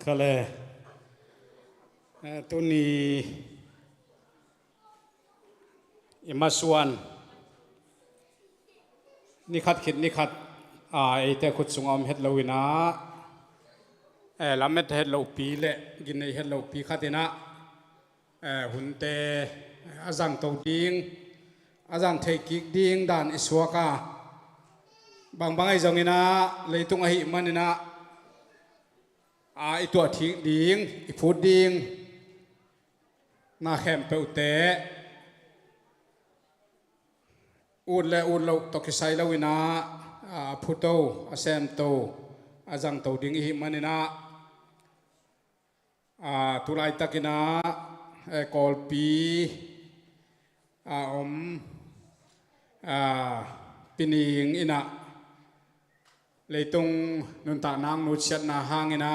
ก็เลยตัวนี้อิมาส่วนนี่ขัดขิดนี่ขัดไอแต่ขุดสงอมเฮ็ดเลวินะลำเม็ดเฮ็ดเลวปีเละกินในเฮ็ดเลวปีขัดนะหุ่นเตอาจังตัวดิ้งอาจังเทกิกดิ้งด่านอิสวกาบางไอจังนี่นะเลยตรงไอหิมันนี่นะไอตัวทิ้งดิ้งอีพูดดิ้งน่าแคมเปอุเตอูดและอูดเราตกิไซเลวินะพุทโตอาเซมโตอาจังตัวดิ้งอีหิมันนี่นะตุลายตะกินะกอลปีปินิงอินะเลยตรงนุนตานางนุชนาหางอินะ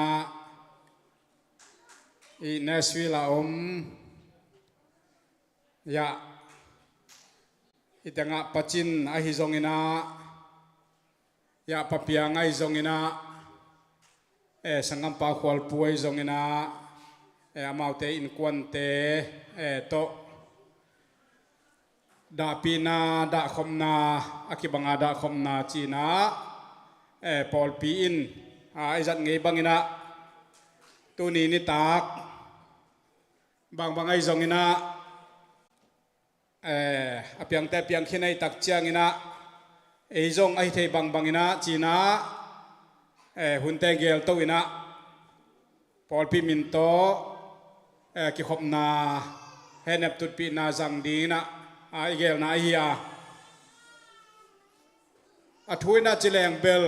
อีเนสวิลายาอิตังะปัจินอาฮิซงอินะยาปะเปียงไอซงอินะสังกัมปะขวลป่วยซงอินะอามาเตอินควันเตโตดาปีนาดาคมนาอากิบังอาดาคมนาจีนาปอลปีอินไอจัดเงยบังอินะตัวนี้นิตากบางไอซงอินะอเปียงแต่เปียงขี้ในตักเจียงอินะไอซงไอเทบางอินะจีนาหุ่นเตเกลตัวอินะปอลปีมินโตกิขบนาเฮเนบตุดปีนาจังดีนะไอเกลนาเฮียทุยนาจิเลงเบล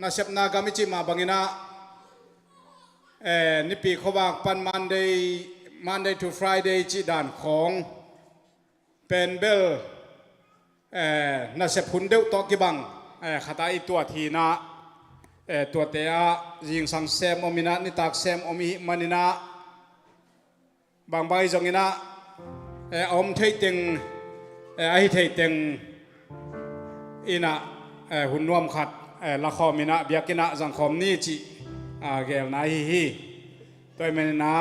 นาเชปนากามิจิมาบังอินะนิปีขวากปันMonday to Friday จีด่านของเป็นเบลนาเชปหุนเดวตอกิบังขัดไอตัวทีนะตัวเตียยิงสังเซมอมินะนิตักเซมอมิมันินะบางใบจงอินะอมเทติงไอเทติงอินะหุ่นรวมขัดละครมินะเบียกินะสังคมนี้จีเกลนาฮีตัวมันนะ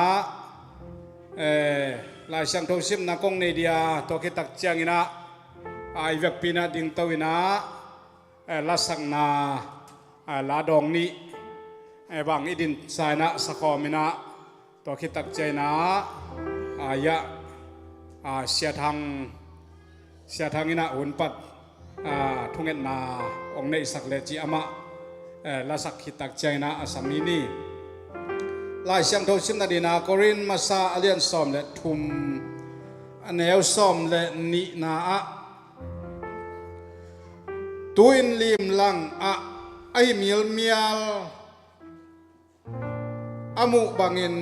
ลายช่างทงซิมนักกงในเดียตัวคิดตักเจียงอินะไอเวกปีนะดิ่งตัวอินะละสังนาลาดองนี้บางอิดินสายนะสกอมินะตัวคิดตักใจนะยะเสียทางอินะอุ่นปัดทุ่งเงินนาองในสักเลจิอามาละสักคิดตักใจนะอาสามีนี่ลายเสียงโทชิมนาดีนากรินมาซาอเลียนซอมและทุมอันเอวซอมและนินาตุอินลิมลังไอเมียลอามุบังอิน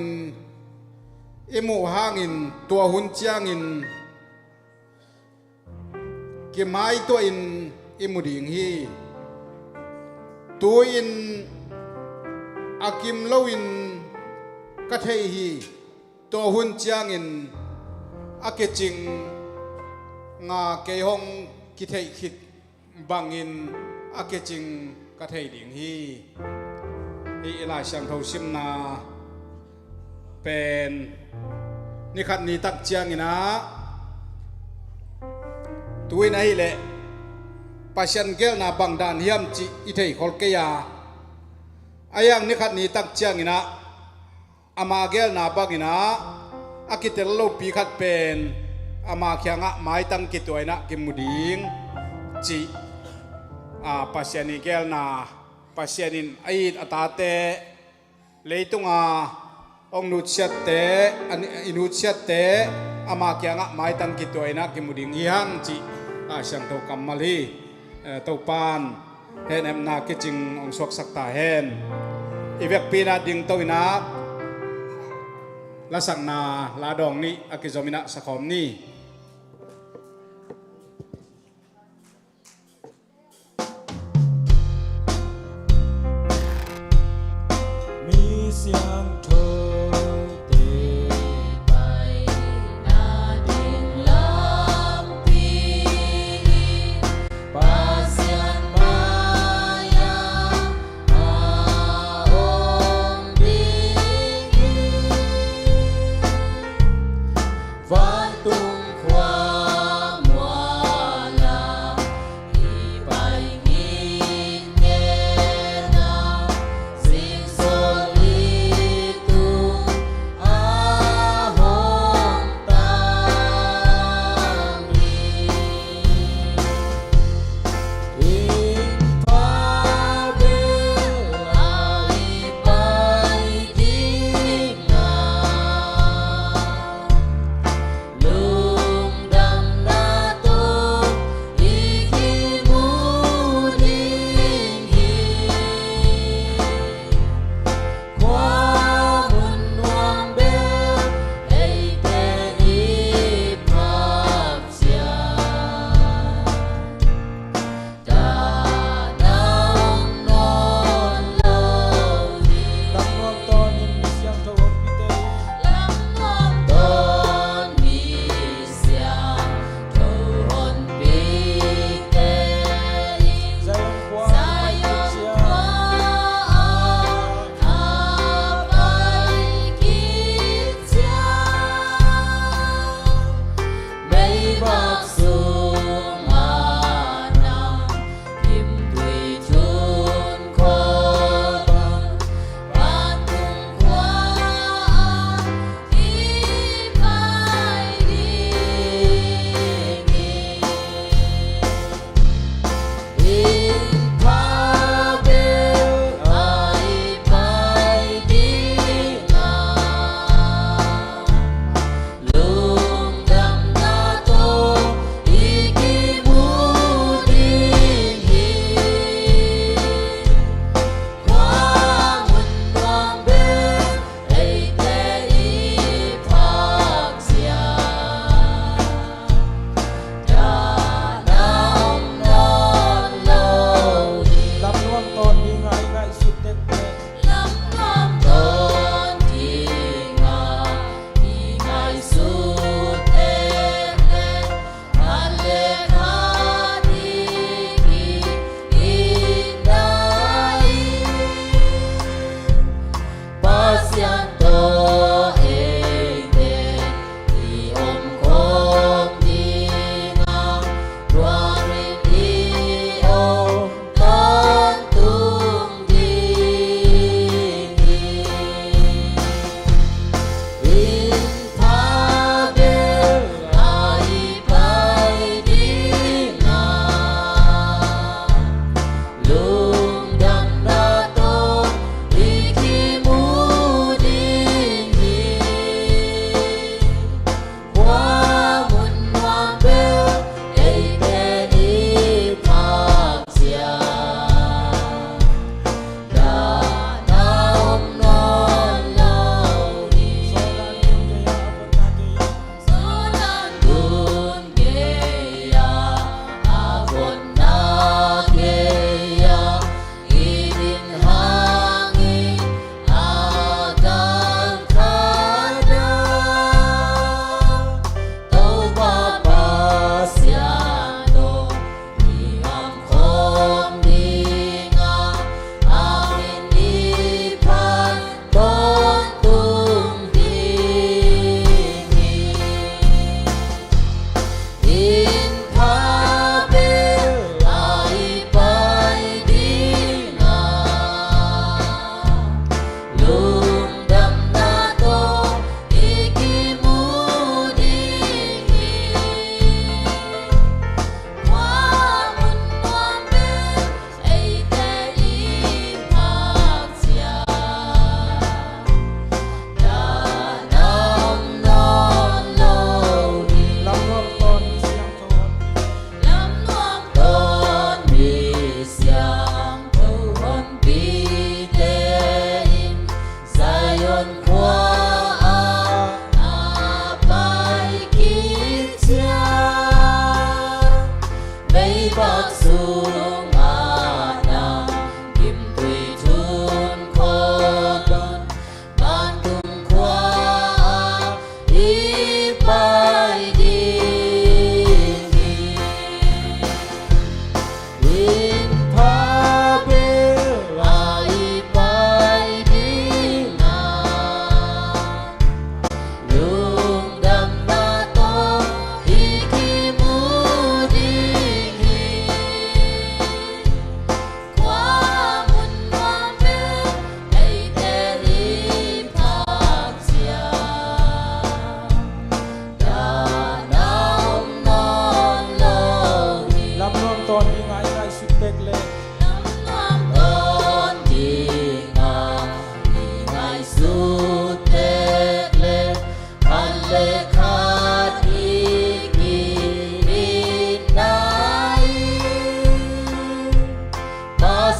อิมุหางินตัวหุ่นเจียงินกิไม้ตัวอินอิมุดิงฮีตัวอินอากิมลวินกัทเฮฮีตัวหุ่นเจียงินอาเกจิงงาเกยฮงกิเทคิดบังอินอาเกจิงกัทเฮดิงฮีอีลายช่างเขาชิมนาเป็นนี่ขัดนี่ตักเจียงอินะตัวนี้แหละปัจจัยเกลนาบังดานเฮียมจีอิเทย์ขอลเกียอายังนี่ขัดนี่ตักเจียงอินะอามาเกลนาบังอินะอากิเตลโลปีขัดเป็นอามาเขียงะไม้ตั้งกิตัวอินะกิมุดิงจีปัจจัยนี้เกลนาปัจจัยนี้ไอ้อัตาเตเลยตุงองนุชเตอินุชเตอามาเกียงะไม้ตั้งกิตัวอินะกิมุดิงฮิฮังจีช่างตัวกัมมาลีตัวปานเห็นเอ็มนากิจิงองสวกสักตาเห็นอีเวกปีนาดิงตัวอินะละสังนาลาดองนี้อากิจอมินะสกอมนี้เสียงเธอเตไปนาดินลำปีปาเสียงมายาอาองดี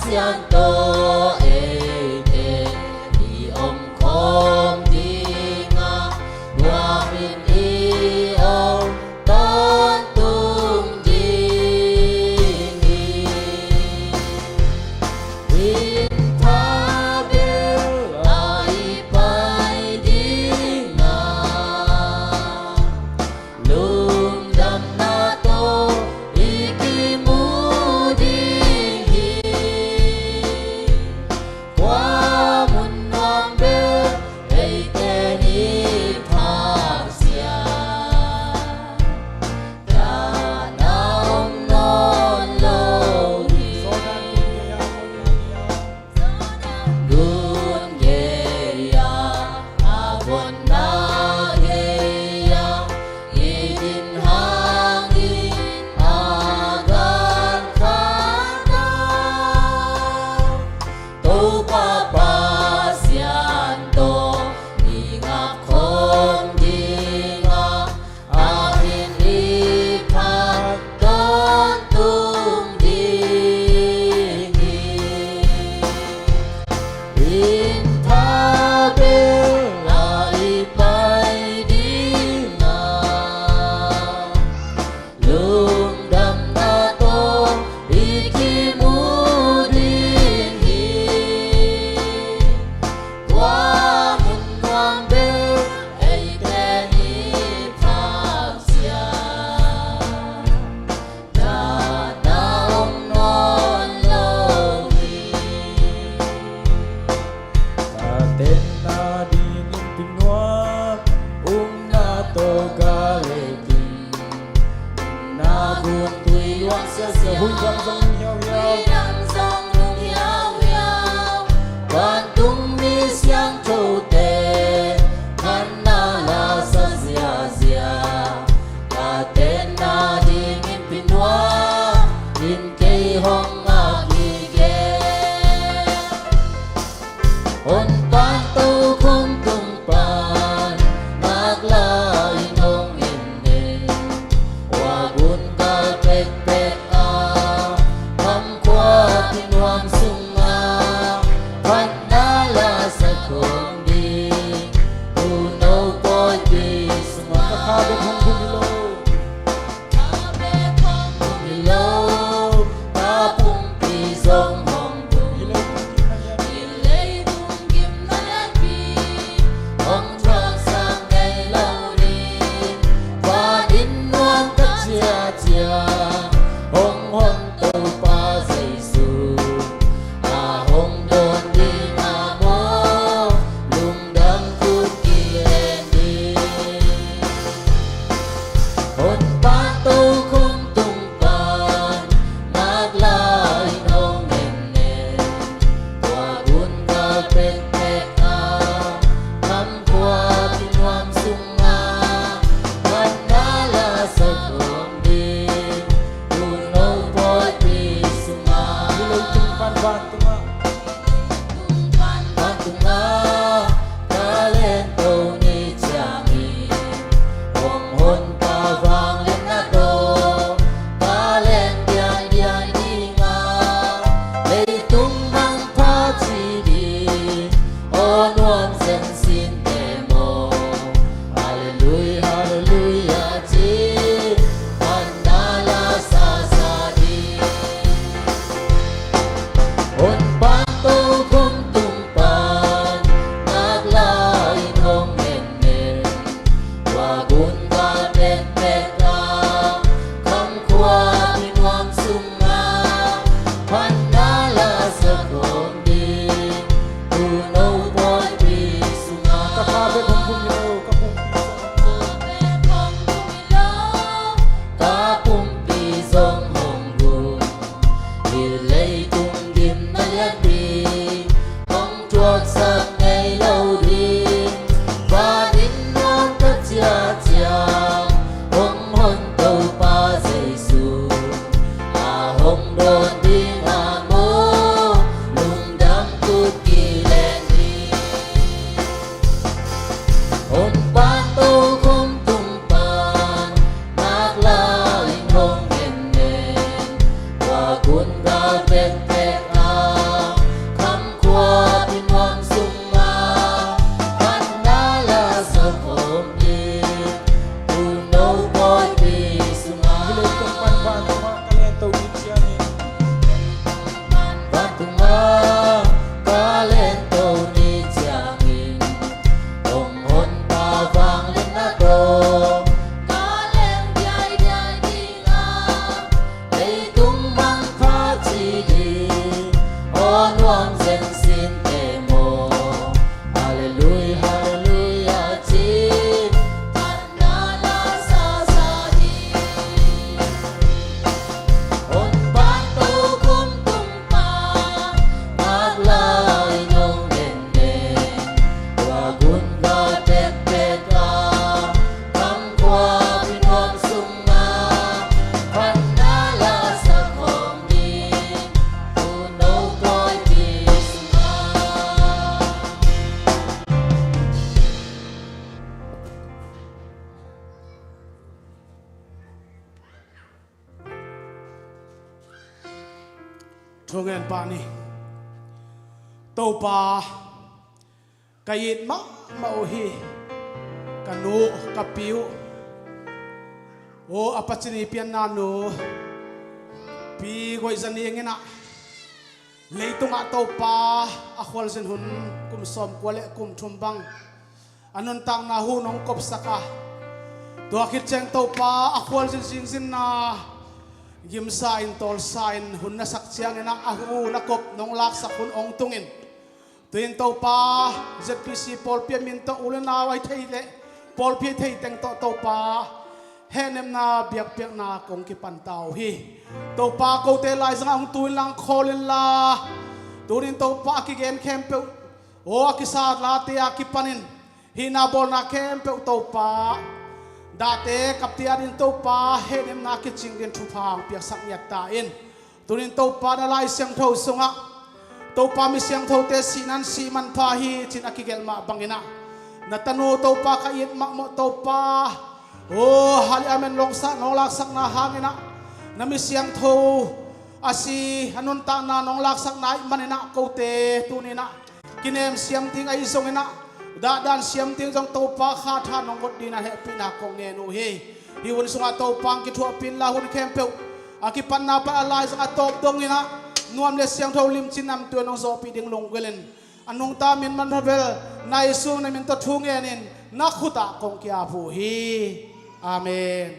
siang to di om kom dinga wa min i om ton tung ding win tha bil ai pai dinga lung dam na to iki mu ding qua mun nom bil ei te ni tha sia ta na om non lo ni gun ye ya abon na ye ya idin hangin agan kana tu pa pa sian to inga khom dinga ahin ipat ton tung ding in tha bil ai pai dinga lung dam na to iki mu ding qua mun nuam bil ei te ni phang sia na na om non lo ni ta ten na ding pinwa na to ga le king na gun tui wang sa sa hui gam song hiao hiao quan tung mi siang châu tê khăn na la sa zia zia ta tên na ding in pinwa in kei hong a gi ge on pan tu khum tung pan nak lai nong in ne wa gun ka pek pek a tham qua tin wang sung a pan na la sa khom di tu no boy di suma ka be khom khum di lo ta pum pi song hong bu ilay tung kim na lan pi hong trang sang ngày lâu đi và đến ngoan tất chia chia hong hong tu pa dây su à hong don đi mà mo lung đam cút kỳ lên đi hôn pan tu khum tung pan nak lai nong nen nen qua bun ka pek pek a tham qua tin wam sung a kan na la sa khom di tu no boy pi sung a ilay tung pan ban tunga pan tunga ka len to ni chami hong hon pa vang len na to ka len diai diai ni nga lei tung hang pha chi di o nuam sen sin te mo hallelujah hallelujah chi an na la sa sa di on pan tu khum tung pan nak lai nong nen nen wa gun ka pek pek a kham khwa tin wam sung a pan na la sa khom di tu no boy pi sung a ka ka be khom khum lo ka pum pi song hong bu ilay tung dim na lan pi hong chuak sak ngày lâu đi và đến ngoan tất chia chia hong hon tàu pa dây su à hong don đi mà mo lung đam cút kỳ lên đi hôn pan tu khum tung pan nak lai nong nen nen wa gun ka pek pek a 光真心的梦，哈利路亚，哈利路亚，金坦纳拉萨萨伊，on batu kum tumpang, maglay nung nenen, wagun ka tek-teka, kangkwa pinwang sunga, panala sa kongin, tunaw ko'y pisma. ช่วงเงินปานี่เต้าปากะยินมะมาโอฮีกันนูกับปิวโออปัจจินีเปียนนานูปีกวยจันเองนะเลยตุงอาเต้าปาอควาลเซนหุนกุมสมกวเลกุมทุมบังอันนนตังนาหูน้องกบสักะตัวคิดเจงเต้าปาอควาลเซนสิงสินนายิมสายตอลสายหุ่นนักเชียงนักอาหูนักกบน้องลักสักหุ่นองตุงินตัวอินโตปา ZPC พอลเปียมินโตอุลนาไว้ไทยเละพอลเปียไทยแต่งโตปาเฮนเนมนาเบียกเปียกนาคงกิปันเตาฮีโตปาโกเตลายสังองตุนลังคอลินลาตัวอินโตปากิเกมแคมเปโออากิสาลาเตียกิปันินฮีนาบอลนาแคมเปโตปาดาเตกับเตียดินโตปาเฮเนมนาคิดจิงเรียนทุพางเปียกสักยัดตาอินตัวดินโตปานาลายเสียงเท่าสงะโตปามีเสียงเท่าเตสีนันสีมันพาฮีจินอากิเกลมาบังอินะนัตนูโตปาขยิดมักโมโตปาโอ้ฮัลยาเมนลงสักน้องลักสักนาหางอินะนามีเสียงเท่าอาศีฮันุนตานาน้องลักสักนายมันอินะโกเตตุนินะกินเอ็มเสียงทิ้งไอซงอินะดาดันเสียมติงจงโตปาคาทานองกดดีนะเฮปินาคงเงนูเฮฮิวันสุงอาโตปังกิทัวปินลาหุนเข้มเปวอากิปันนาปะอะไรสังอาโตดงนี่นะนวมเลเสียงเท่าลิมชินนำตัวน้องโซปีดิงลงเวลินอันนงตามินมันพเวลนายสูนายมินตะทุงเอนินนักขุตะคงกิอาภูฮีอาเมน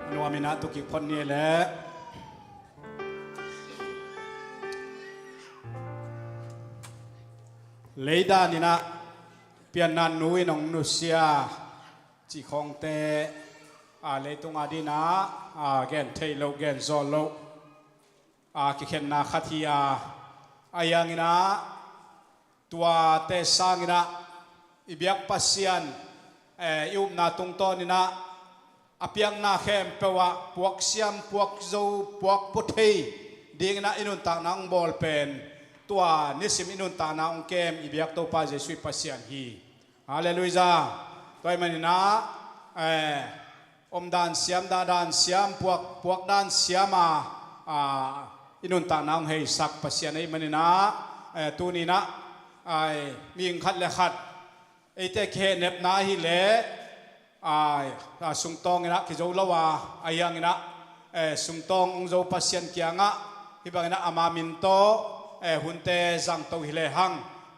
นัวมินาตุกิพนนี่แหละเลยด้านนี่นะเปลี่ยนนันนุยน้องนุเซียจีคองเตเลยตรงอาดีนะแกนเทโลแกนโซโลกิเข็นนาคาทียังนี่นะตัวเตสังนี่นะอิบยักปัสยันยุบนาตรงต้นนี่นะอภิยังนาเข้มเปว่าพวกเสียมพวกโจพวกพุทธีดีนะอินุนตานังบอลเป็นตัวนิสิมอินุนตานาองเกมอิบยักโตปาเจสุยปัสยันฮีฮาเลลูยาตัวมันนะอมดานเสียมดานเสียมพวกดานเสียมาอินุนตานาองเฮสักปัสยันไอมันนะตัวนี้นะมีขัดและขัดไอเตเคเนบนาฮิเลสุงตองนะกิโจลาวาอายังนะสุงตององโจปัสยันเกียงะฮิบังนะอามามินโตหุ่นเตจังโตฮิเลหัง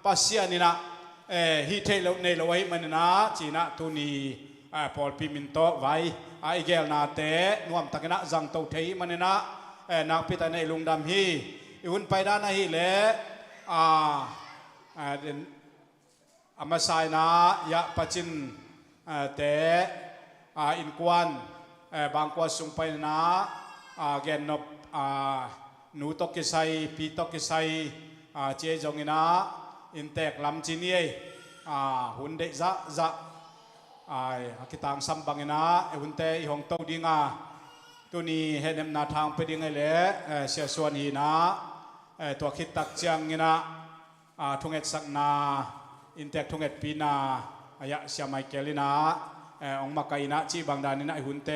ปัสยันนี่นะฮิเทลในลอยมันนะจีนะตุนีพอลพิมินโตไว้ไอเกลนาเตนวมตะกนะจังโตเทมันนะนักพิตาในลุงดำฮีหุ่นไปด้านนะฮิเลอามาไซนะยะปัจินเตอินกวนบางกว่าสุงไปนะแกนนบนูตกิไซปีตกิไซเจจงนะอินเตกลำจีนีหุ่นเดจะกิตังสัมบังนะหุ่นเตอีหงโตดิงาตัวนี้เห็นนาทางไปดิงไงเลยเสียส่วนหีนะตัวคิดตักเจียงนะทุงเอ็ดสักนาอินเตกทุงเอ็ดปีนาอายะเสียไม่เกลินะองมาไกนะจีบางดานินะหุ่นเต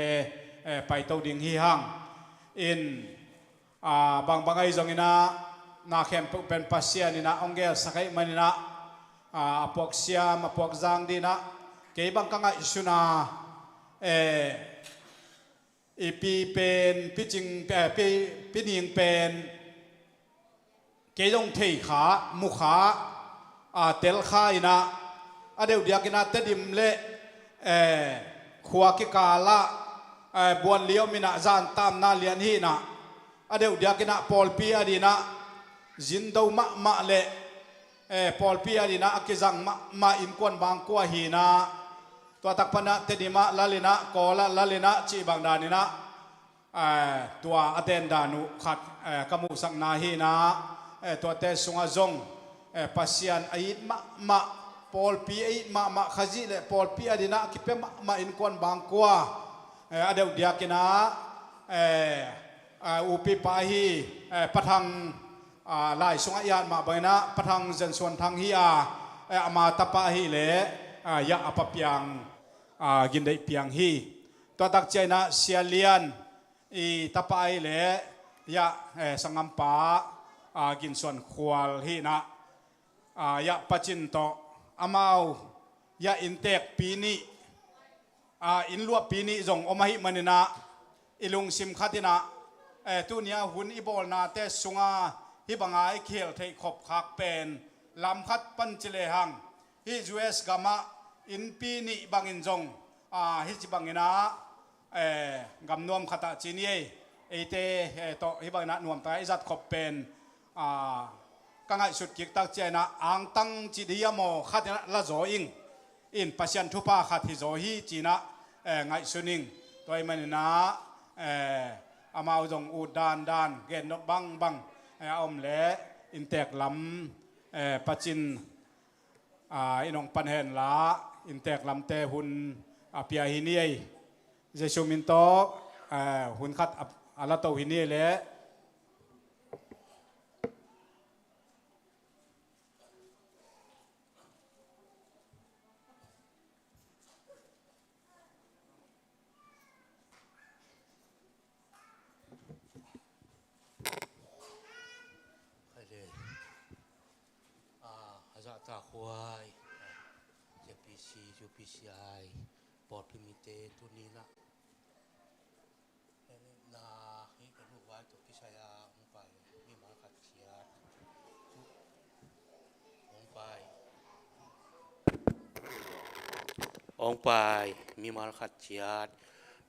ไปโตดิงฮีหังอินบางไอ้จงนะนาเข้มเป็นปัสเซียนี่นะองเกลสักไอ้มันนี่นะพวกเสียมาพวกจังดีนะเกี่ยบังกังไอ้สุนาอีปีเป็นปีจิงปีนิงเป็นเกี่ยงเทขามุขาเตลขาอินะเดี๋ยวกินะเตดิมเละขวากิกาละ บวนเลี้ยวมินะจานตามนาเลียนฮีนะอเดียวเดียกินะปอลปีอดีนะจินดูมะเละปอลปีอดีนะกิจังมาอินควนบางกัวฮีนะตัวตักพนะเตดิมาลาลินะกอลาลินะจีบางดานินะตัวอเตนดานุขัดกมุสังนาฮีนะตัวเตสุงาจงปัสยันไอ้มะปอลปีไอ้มะขจิเลปอลปีอดีนะกิเปมาอินควนบางกัวอเดียวเดียกินะอุปิปาฮีปะทังลายสุงยานมาบนะปะทังเจนส่วนทางฮีอามาตปาฮีเลยยาอปเปียงกินได้เปียงฮีตัวตักใจนะเสียเลียนอีตปาฮีเลยยาสังกัมปากินส่วนควอลฮีนะยาปัจินโตอามาว ยาอินเตกปีนี้อินลัวปีนี้จงอมาหิมันนะอิลุงซิมขัดินะตัวเนี้ยหุ่นอีบอลนาเตสุงาฮิบังไอเขียวเทขบขักเป็นลำขัดปันจิเลหังฮิจูเอสกามาอินปีนี้บังอินจงฮิจิบังอินะกำนวมขัดจีนีเอเตโตฮิบังนะนวมตาอิจัดขบเป็นกังไอสุดกิกตักเจนะอังตังจิดียโมขัดนะละโจอิงอินปัจจันทุปาขัดฮิโจฮีจีนะไงสุนิงตัวมันนะอามาจงอุดดานเกณฑ์บังอมเละอินเตกลำปัจจินอินองปันเห็นละอินเตกลำเตหุนเปียหินีเจชูมินโตหุนขัดอาลาโตหินีเละตาควายเจ็บปีซีจูปีซีไอปอดพิมิเตตัวนี้นะนาให้กันหัวตัวพิชายาองไปมีมาขัดเชียองไปมีมาขัดเชีย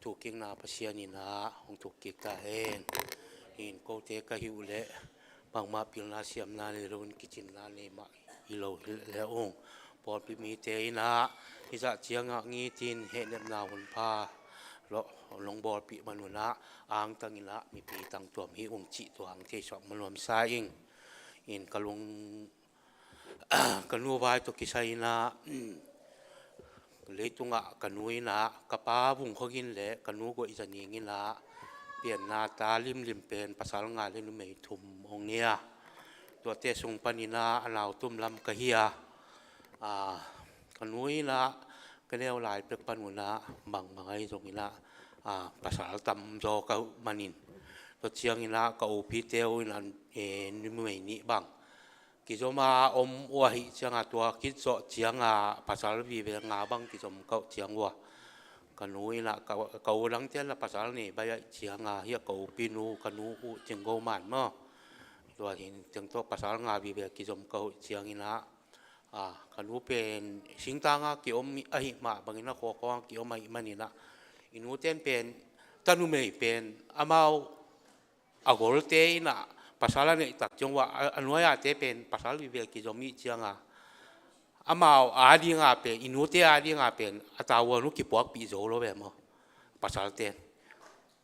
ถูกเก่งนาพเชียนีนะองถูกเก่งตาเองหินโกเตกะหิวเละบางมาพิลนาเสียมนาในรุ่นกิจินนาในมาอิโลเลองปอดพิมีเตนะที่จะเชียงงี้จินเห็นนาวันพาลงบอลปีมนุนะอ่างตังอินะมีปีตังตัวมีองจิตัวอังเทชอบมารวมสายเองอินกะลงกันนัวไว้ตัวกิไซนะเลยตุงะกันนุยนะกะป้าบุงเขากินเละกันนัวก็อิจนีงินะเปลี่ยนนาตาลิมเป็นภาษางานเล่นไม่ทุ่มองเนียตัวเตสุงปานินาอลาวตุ้มลำกะเฮียกันนุ้ยนะก็เรียกหลายเป็กปานุนะบางไอ้ตรงนี้นะภาษาตำโจกมันินตัวเชียงนี้นะก็อุพิเตวนันนิมไม่นี้บางกิจมาอมวัวหิเชียงตัวคิดโจเชียงภาษาวีเวงบางกิจมก็เชียงวัวกันนุ้ยนะก็หลังเจ้าภาษาเนี่ยไปเชียงเฮียก็ปีนูกันนุ้ยจึงโกมันมั้งตัวเห็นจังตัวภาษางาบีเบกิจมเกาเชียงอินะกันรู้เป็นสิงตางาเกี่ยวมีอหิมาบางอินะขอกองเกี่ยวมาอิมันนี่นะอินูเต้นเป็นตันุเมย์เป็นอามาวอากอลเตนะภาษาละเนี่ยตักจังว่าอนุญาตเป็นภาษาบีเบกิจมีเชียงอามาวอาดีงาเป็นอินูเตอาดีงาเป็นอัตาวนุกิปวกปีโจโลแบบมั้งภาษาเต้น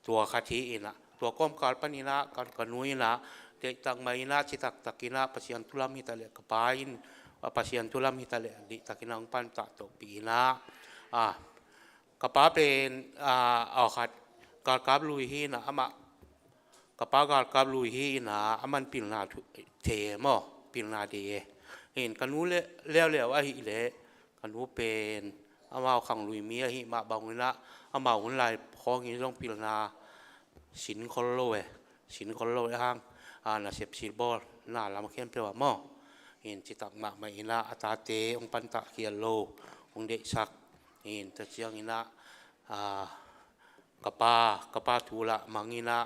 ตัวคาทีอินะตัวก้อมการปนินะกันนุยนะเด็กต่างไม่น่าจิตักตักินาปัสยันทุลามิตาเลกปายนปัสยันทุลามิตาเลดิตักินังปันตะตกปีนะกป้าเป็นเอาขัดการกับลุยฮีนะอามะกป้าการกับลุยฮีนะอามันปิลนาเทมอปิลนาเดเห็นกันนู้นแล้วว่าฮิเลกันนู้เป็นอามาขังลุยมีฮิมาบางวินะอามาหุ่นลายพองนี้ต้องปิลนาสินคนโลสินคนโลห้างนาเสพสิบอลน่าลำเข้มเปล่าหม้อเห็นจิตักมาไม่น่าอัตาเตองปันตะเคียโลองเด็กสักเห็นตะเชียงอินะกป้าทูละมังอินะ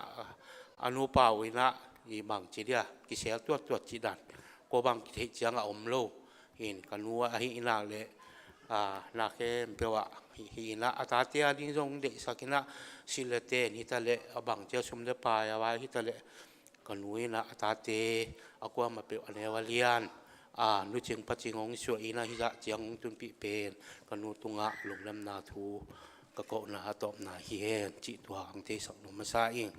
อนุปาวินะอีบางจีเดียกิเสียตัวจีดันก็บางกิเจียงอมโลเห็นกันนัวอหินะเลยนาเข้มเปล่า hi na atate ading jong de sakina silete ni tale abang je sum le pa ya wa hi tale kanui na atate akwa ma pe ane walian nu ching pachingong su ina hi ja chiang tun pi pen kanu tunga lunglam na thu ka ko na atop na hi hen chi tua ang te sak no ma sa ing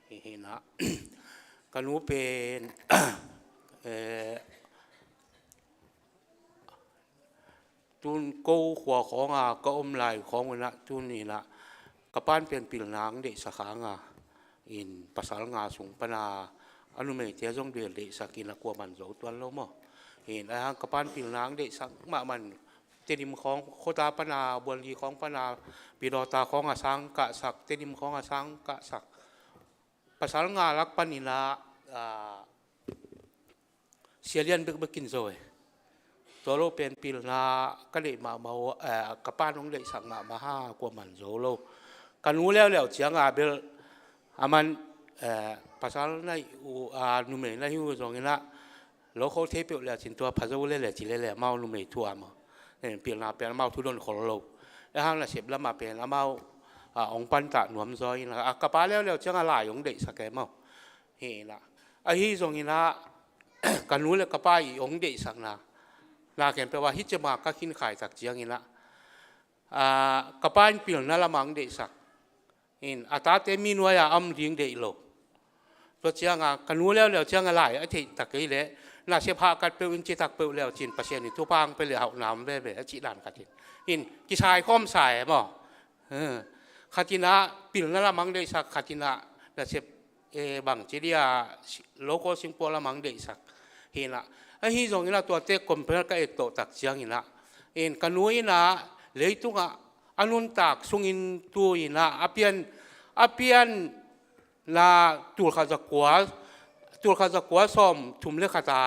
hi na kanu pen tuôn câu hòa khó ngà có lại khó người nè tuôn này nè các bạn bên pil nang để sa kháng ngà in pasal ngà sung pana anu mấy thế trong điều để sa kia là qua bàn dấu tuôn lâu mà in các bạn pil nang để sa mà mình tên điểm khó khó ta pana buồn đi khó pana bị đào ta khó ngà sang cả sạc tên điểm khó ngà sang cả sạc pasal ngà lắc pan này là xia liên được kinh rồiตัวโลเป็นปีนาก็เลยมากับป้าน้องเลยสั่งมาห้ากว่ามันโซโลกันรู้แล้วเชียงเบลมันภาษาในนุ่มเองในหิวตรงนี้นะแล้วเขาเทปแล้วจินตัวภาษาเล่เลยจีเล่เมานุ่มเองทั่วมาเนี่ยปีนาเป็นเมาทุรนขอโลแล้วห้างละเสพแล้วมาเป็นเมาองปันตะหนวมซอยนะกับป้าแล้วเชียงหลายองเด็กสักแก่เมาเฮ้นะไอ้ที่ตรงนี้นะกันรู้แล้วกับป้าองเด็กสักนะนาเขียนแปลว่าฮิจมาก็ขินขายจากเจียงอินละกระป้านเปลี่ยนนั่นละมังเดสักอินอัตราเตมีนวยอัมริงเดโลตัวเจียงกันนู้แล้วเจียงอะไรไอ้ที่ตะกี้เลยน่าเสียพากันเปลี่ยนจิตตักเปลี่ยนแล้วจินประเสริฐทุพังไปเลยเอาน้ำเลยจิลานกันจินอินกิชายข้อมสายบ่ขัดินะเปลี่ยนนั่นละมังเดสักขัดินะน่าเสียบังจีเดียโลโก้สิงคโปร์ละมังเดสักเห็นละไอ้ที่ตรงนี้นะตัวเต็กคอมเพลก็เอโตตักเชียงอินะเอ็นกันนู้นนะเลยตุงอันนู้นตักสุงินตัวอินะอาเปียนนะตัวข้าจะกลัวซ้อมทุ่มเลือกข้าจะ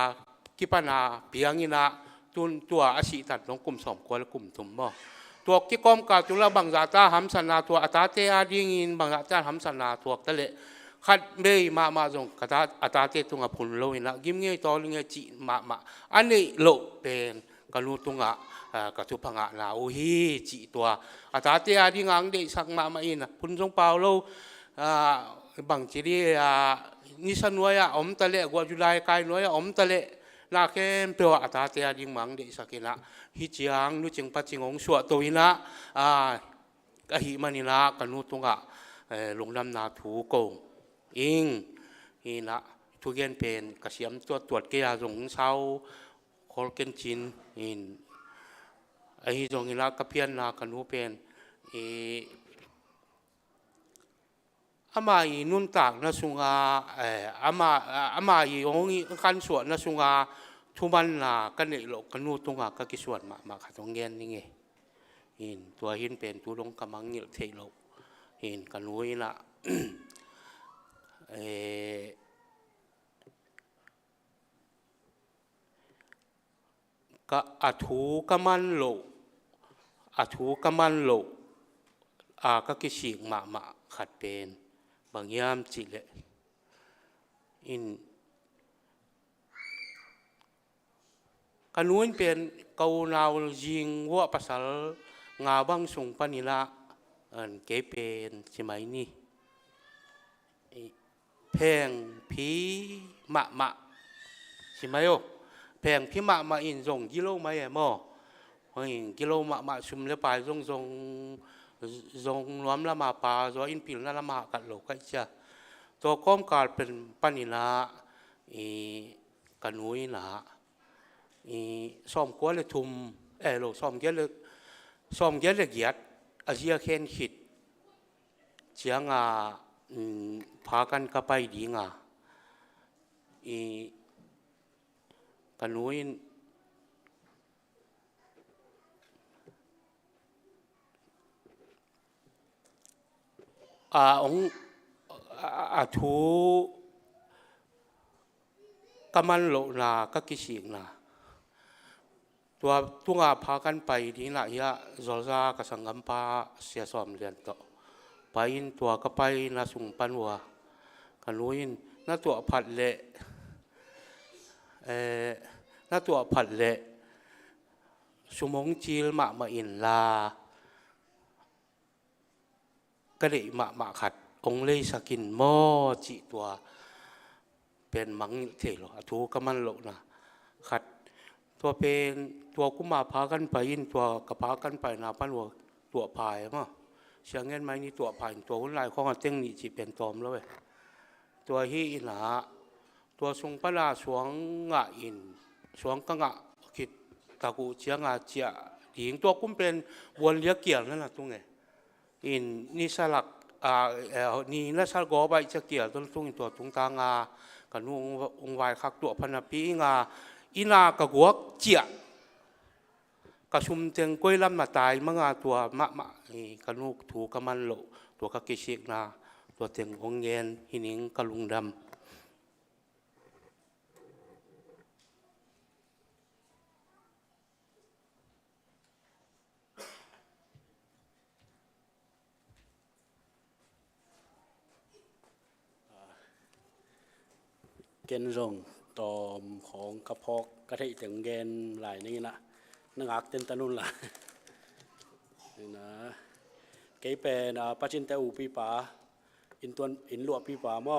กิปนาเปียงอินะตัวอาชีตัดน้องกลุ่มซ้อมกลัวและกลุ่มทุ่มบ่ตัวกิกอมกับตัวละบางจากตาหำสนาตัวอัตราเตอาดิ้งอินบางจากตาหำสนาตัวตะเละขัดเบยมาจงกระตาอัตราเตตุงพุนโลอินะกิมเงยตอลิงเงยจีมาอันนี้โลเป็นกรูตุงกระทุพังนาโอฮีจีตัวอัตราเตอาดิ้งอังเดสักมาอินะพุนจงเปาโลบางจีดีนิสันน้อยอมตะเละกว่าจุไลกายน้อยอมตะเละนาเข็มเปล่าอัตราเตอาดิ้งมังเดสักินะฮิจียงนุจิงปัจจิงองสวดตัวอินะกะหิมันินะกรูตุงลงน้ำนาถูกงอิงนี่นะทุกอย่างเป็นกระเสียมตัวตรวจเกียร์ส่งเช้าคอลเกนจินอินไอ้ตรงนี้ละกระเพียนนากันหูเป็นอามาอีนุ่นต่างนะสุงอามาอีองค์กันส่วนนะสุงทุมันนากันเนี่ยหลกกันนูตรงก็กิส่วนมาขัดตรงเงี้ยนี่ไงอินตัวหินเป็นตัวลงกำมังเงี้ยเทโลอินกันหูนี่ละก็อัถูกมันโลก็กิสิงมาขัดเป็นบางยามจิเลอินกันนู้นเป็นเกาหนาวยิงวัวภาษางาบังสุงปานิละเก๋เป็นใช่ไหมนี่แพงพีมาใช่ไหมโอแพงพีมาอินทรงกิโลไม่หมอกิโลมาชุมเลปายทรงล้อมละมาปาจออินปิลละมากัดโลกัจจะตัวก้มการเป็นปันินากันนุยนะซ้อมกัวเลยทุมโลซ้อมเยอะเลยเกียดอาเซียเคนขิดเชียงพากันก็ไปดีงากันนู้นถูกำมันโลนาก็กิสิงนาตัวพากันไปดีนะเฮียจอซ่ากับสังกัมปาเสียสอมเรียนต่อไปอินตัวก็ไปนาสุงปันวัวกันรู้อินน่าตัวผัดเละน่าตัวผัดเละสมองจีลมาอินลา ก็เลยมาขัดองเลยสกินหม้อจีตัวเป็นมังเทโลทูก็มันโลนะขัดตัวเป็นตัวกุมาพากันไปยินตัวกระพากันไปนาปันวัวตัวพายมั้งเชียงเงินไหมนี่ตัวพายตัวคนลายของเต็งนี่จีเป็นตอมแล้วเว้ยตัวฮีอินะตัวทรงปลาสวงงะอินสวงกังะคิดตะกูเชียงอาเจียหญิงตัวกุ้มเป็นวนเลี้ยเกี่ยวนั่นแหละตรงไงอินนี่สลักนี่น่าสลักใบจะเกี่ยวตรงตัวตรงตางากันนุ่งองค์วายคักตัวพันปีงาอินากะกัวเจียกระชุมเตียงกล้วยลำมาตายมังาตัวมะกันนุ่งถูกมันโลตัวกะกิชิกนาตัวเตียงองเงินหินิงกะลุงดำเกณฑ์ส่งตอมของกระเพาะกระเทยถึงเกณฑ์หลายนี้นะนักอักเต็นตะนุนละนี่นะเกี่ยเป็นปัจจินเตอูปีป่าอินตัวอินลวกปีป่าหม้อ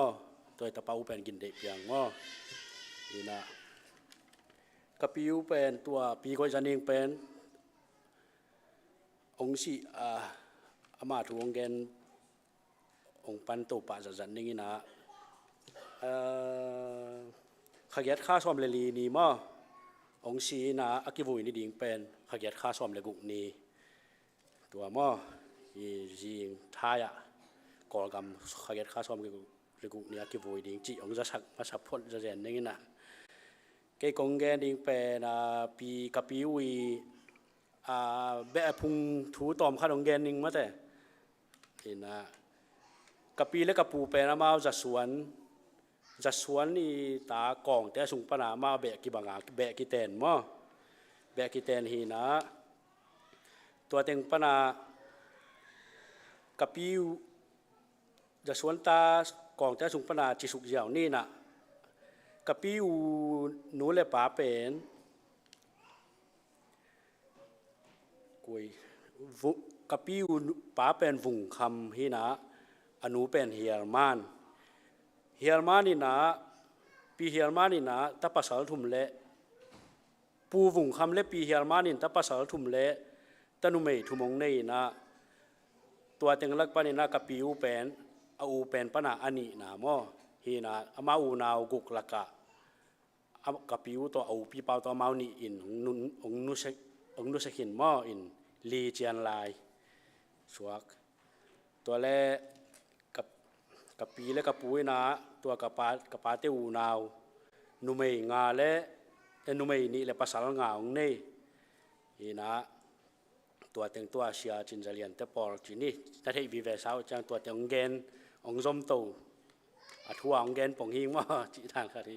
ตัวตะปาอูเป็นกินเด็กอย่างหม้อนี่นะกระปิวเป็นตัวปีก้อยจันเองเป็นองค์สีอามาถูองเกณฑ์องค์ปันตัวป่าจันนี่นะขยัดข้าซ้อมเลลีนี่มั้งองศีนะอากิบุยนี่ดิ่งเป็นขยัดข้าซ้อมเลกุนี่ตัวมั้งยิงท้ายก่อกำขยัดข้าซ้อมเลกุนี่อากิบุยดิ่งจีองจะสักมาสับพนจะเจนนี่นะเกี่ยกงแกดิ่งเป็นปีกับปีวีเบะพุงถูตอมข้าดงแกนิ่งมาแต่เห็นนะกับปีและกับปูเป็นมาเอาจัดสวนจัดสวนนี่ตากองแต่สุงปนามาแบกกี่บางแบกกี่แตนมั้งแบกกี่แตนหีนะตัวเต็งปนากระปิวจัดสวนตากองแต่สุงปนาจิสุกยาวนี่นะกระปิวหนูเลยป่าเป็นกุยกระปิวป่าเป็นvùngคำหีนะอนุเป็นเฮียร์มานเฮียร์มานี่นะปีเฮียร์มานี่นะตะปัสสาวทุ่มเละปูvùngคำเละปีเฮียร์มานี่ตะปัสสาวทุ่มเละตะนุเมย์ทุ่มงนี่นะตัวเต็งลักปานี่นะกับปีอูเป็นอูเป็นปนาอันนี้นะมั้งฮีนะอามาอูนาวกุกลักกะกับปีอูตัวอูปีเปาตัวเมานี่อินองนุสกินมั้งอินลีเจียนลายสวกตัวเละกับปีและกับปุ้ยนะตัวกับปาเตอูนาวนุเมย์งาและนุเมย์นี่และภาษาลงาองนี่นี่นะตัวเต็งตัวเชียจินจะเรียนแต่ปอร์จีนี่ถ้าที่วิเวสาวจังตัวเต็งเกนองซอมโตทัวองเกนปงหิงว่าจีทางคดี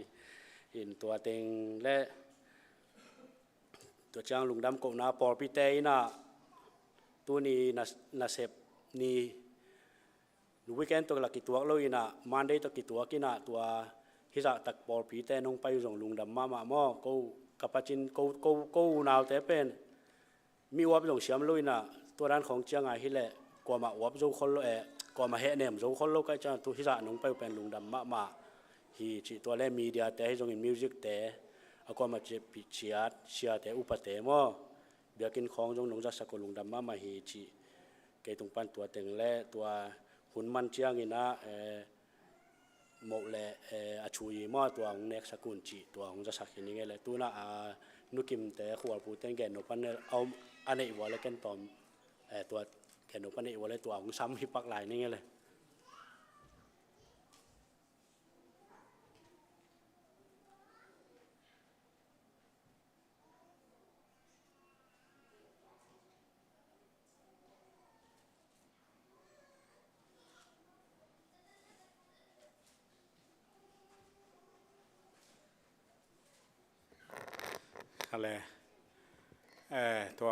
เห็นตัวเต็งและตัวจังลุงดำกบนาปอร์พิเตยนะตัวนี้นาเซบนี่ดูวิกเอนตัวหลักกี่ตัวเราอีน่ะมันได้ตัวกี่ตัวกี่น่ะตัวฮิจะตักบอลผีแต่น้องไปส่งลุงดำมาหม้อกูกับปัจจินกูนาวแต่เป็นมีวับส่งเชื่อมลุยน่ะตัวด้านของเชียงไงฮิแหละกว่ามาวับโจคนโลกว่ามาเฮเนมโจคนโลก็จะตัวฮิจะน้องไปเป็นลุงดำมาฮีจีตัวแรกมีเดียแต่ให้ส่งอินมิวสิกแต่เอากว่ามาเจ็บปีเชียแต่อุปแต่หม้อเบียกินของส่งน้องจะสักลุงดำมาฮีจีเกยตรงปั้นตัวเต็งและตัวหุ่นมันเชียงอินะหมกแหละอาชุยมอตัวของเน็กสกุลจีตัวของจะสักอย่างนี้เลยตัวน่ะนุกิมแต่ขวดผู้เต้นแกนนปันเอาอันนี้วัวเลยแกนตอมตัวแกนนปันนี้วัวเลยตัวของซ้ำฮิปักหลายนี่เลยอะไรตัว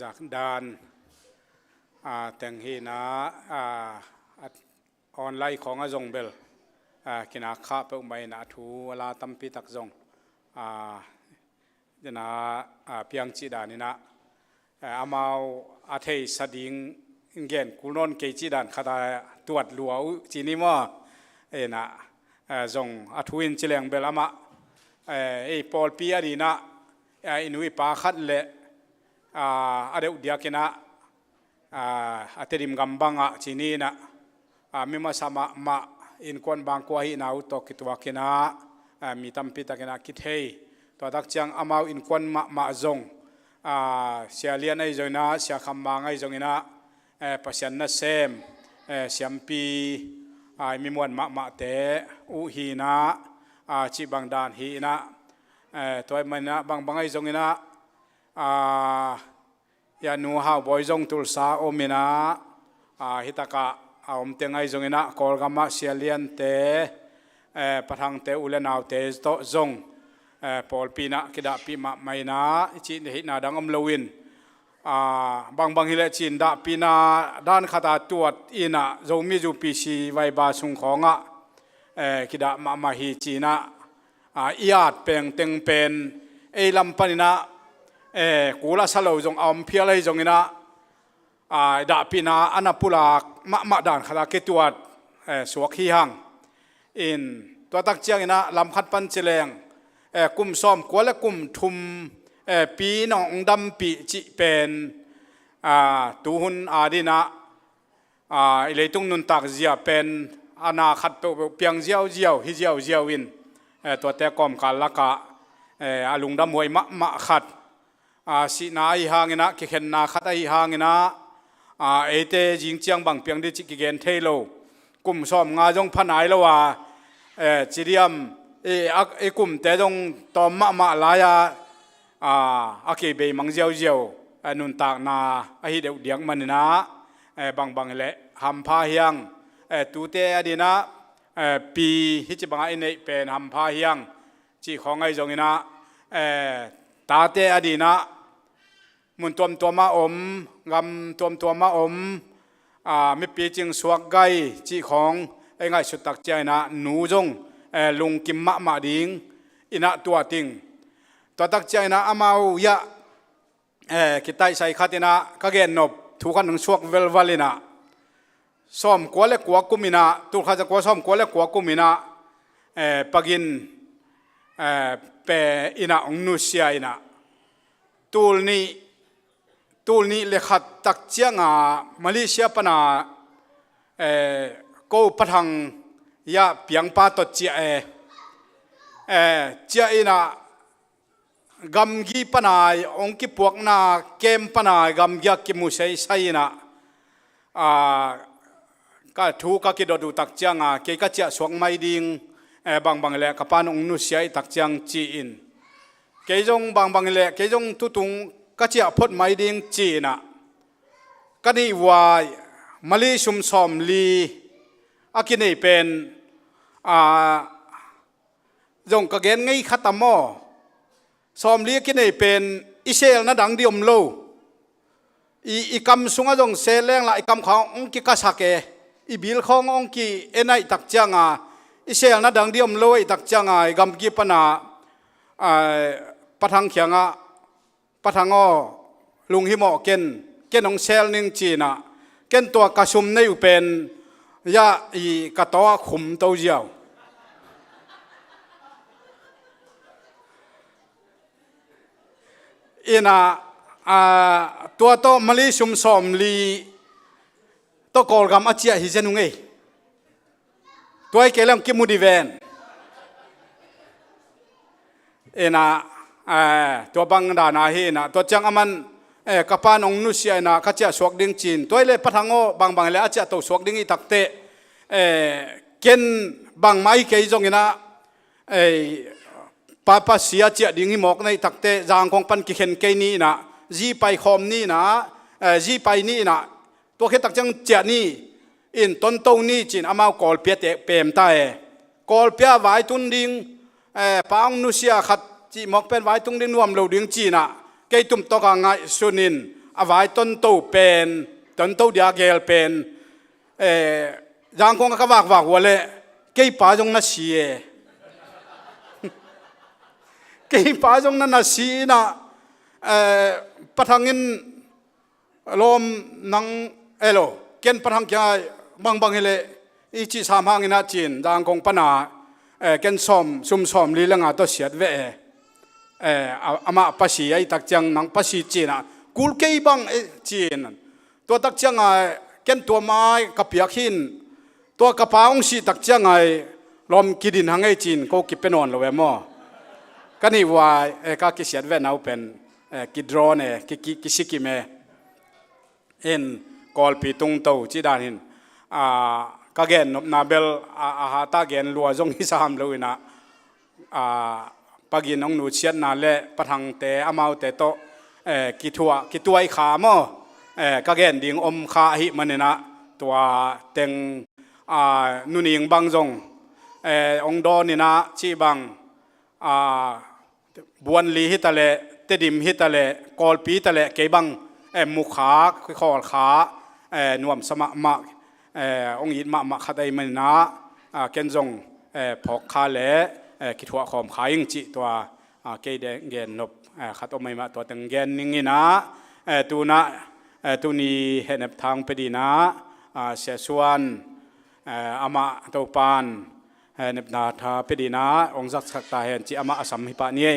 จากดานแต่งฮีนะออนไลน์ของอาจงเบลกินาข้าเปิลไม่นะทูเวลาตั้มปีตักจงจะนะเพียงจีดานี่นะอามาอาเทยสดิง เงินกุนนเกจิดันขดาตรวจลัวจีนี่มั่วนะจงอัฐวินเจริญเบลามะปอลปีอารีนะอินุยปาขัดเละเดี๋ยวเดียกินะอัตริมกัมบังะจีนี่นะมิมาสามะมาอินควนบางกว่าหินาอุตกิตวกินะมีตัมปิตากินะคิดเฮตัวตักจังอามาวอินควนมาจงเสียเลียนไอจงนะเสียคำบางไอจงนะปัศยันนะเซมเสียมปีมีมวลมาเตอุฮีนะจีบังดานฮีนะตัวมันนะบางไอจงนะยานูฮาวบอยจงตุลสาโอมินะฮิตากะอมเตงไอจงนะกอลกามาเสียเลียนเตปะทังเตอุเลนาวเตโตจงปอลปีนะคิดาปีมาไม่นะจีนหินาดังอมลวินบางฮิเลจีนดาปีนาด้านขาตาตรวจอินะจงมีจูปีชีไวบาสุงของคิดามาฮีจีนะอีอาดเปงเต็งเป็นลำปนินะกูละสลาวจงอมเพียอะไรจงนะดาปีนาอันนับปุลากมาด้านขาตาเกตวดสวกฮีหังอินตัวตักเจียงนะลำคัดปันเจริญกุมซ้อมกัวและกุมทุมปีน้องดำปีจิเป็นตูหุนอาดินะเลยตุงนุนตักเจียเป็นอนาคัดเปียงเจียวฮิเจียววินตัวแต่กอมกันละกะลุงดำหวยมะขัดสีนาอีหางนะกิเข็นนาขัดอีหางนะเตจิงเจียงบังเปียงดิจิกิเกนเทโลกุมซ้อมงาจงพนายละว่าจิเรียมกลุ่มแต่ตรงตอมมาลายอาเกเบมังเจียวนุนตากนาฮิเดียวเดียงมันนะบางเละหัมพาเฮียงตูเตอดีนะปีฮิจิบังไอเนเป็นหัมพาเฮียงจีของไอจงนะตาเตอดีนะมุนตัวมาอมงำตัวมาอมไม่ปีจิงสวกไกจีของไอไงสุดตักใจนะหนูจงลุงกิมมาดิงอินะตัวติงตัวตักใจนะอามายะคิดใจใส่ขัดนะก็เกณฑ์นบถูกกันหนึ่งช่วงเวลวาลินะซ้อมกัวเล็กกัวกุมินะตุข้าจะกัวซ้อมกัวเล็กกัวกุมินะปะกินเปอินะองนุเซียอินะตูลนี้เลขัดตักเจียงมาเลเซียปนากูปะทังยาเปียงปาตดเจียเจียนะกำกีปนายองค์กิปวกนาเกมปนายกำกีกิมุเซยไซนะก็ถูกกิดดูตักเจียงเกยกเจียสวงไม่ดิ่งบางเละกับปานองนุเซียตักเจียงจีอินเกยจงบางเละเกยจงตุงกเจียพดไม่ดิ่งจีนะก็นี่ว่ามาลีชุมซอมลีอากินนี่เป็นจงกระเกนไงขัตมอสอมเลียกินนี่เป็นอิเซลนะดังดิอมโลอีกำสุงจงเซเลงละอีกำขององกิกาสักอีบิลขององกิเอ็นไอตักจังอิเซลนะดังดิอมโลอีตักจังกำกิปนาปะทังเขียงปะทังลุงหิมอเกนองเซลนึงจีนะเกนตัวกระชุมในอุเป็นยาอีกระตัวขุมเต้าเจียวอินะตัวโตมาลีชุมสอมลีตัวกอลกำอาเจียฮิเจนุงเอตัวไอ้เกลัมกิมูดิเวนอินะตัวบังดานาฮีนะตัวจังอามันกับปานองนุเซียนะข้าเจ้าสวกดิ้งจีนตัวเล่ปะทังโอบางเล่อาเจ้าตัวสวกดิ้งอีตักเตเกนบางไม้เกยจงนะป้าเสียเจ้าดิ้งอีหมอกในตักเตจางของปันกิเข็นเกยนี่นะจีไปคอมนี่นะจีไปนี่นะตัวเขตักจังเจ้านี่อินต้นโตนี่จีนอามากอลเปียเตเปมตายกอลเปียไว้ตุนดิ้งปางนุเซียขัดจีหมอกเป็นไว้ตุนดิ้งรวมเราดิ้งจีน่ะเกยตุ่มตอกงไงสุนินอวายต้นโตเป็นต้นโตเดียเกลเป็นจางคงก็วากหัวเลยเกยป้าจงน่าเสียเกยป้าจงน่าเสียนะปะทังอินลมนัง เอโลเกนปัญหาแก่บางเฮเลอีจีสามหางอินาจีนดังกงปนาเกนซอมซุ่มซอมลีลังอาตัวเสียดเวอามาปัสสีไอตักจังนังปัสสีจีนะกูลเกยบังจีนตัวตักจังไอเกนตัวไม้กับเปียกหินตัวกระเป๋าองสีตักจังไอลมกิดินหางไอจีนก็กิเป็นนอนเลยมั้งกันนี่ว่าก็กิเสียดเวน่าเป็นกิดรอนกิสิกิเมเอ็นกอลปีตุงโตจีดานินก็เกนนาเบลอาหาตาเกนลัวจงฮิสามเลยนะปากินองนูเชียนนาเล่ปะทังเตอามาวเตโตกิตัวไอขามก็เกนดิ่งอมขาหิมันนะตัวเต็งนุนิงบังจงองดอนี่นะชีบังบวนลีฮิตาเลเตดิมฮิตาเลกอลปีตาเลเกบังมุขาคอขานวมสมะมะองยินมะขัดไอมันนะเกนจงพอกขาเลคิดว่าขอมขายิงจิตัวเกยเดเกนนบขัดอไม่มาตัวตึงเกนนิงนะตัวนะตัวนี้เห็นทางไปดีนะเสียส่วนอามาตัวปานเห็นนาทาไปดีนะองค์ศักดิ์สักตาเห็นจิอามาอสัมหิปะนี้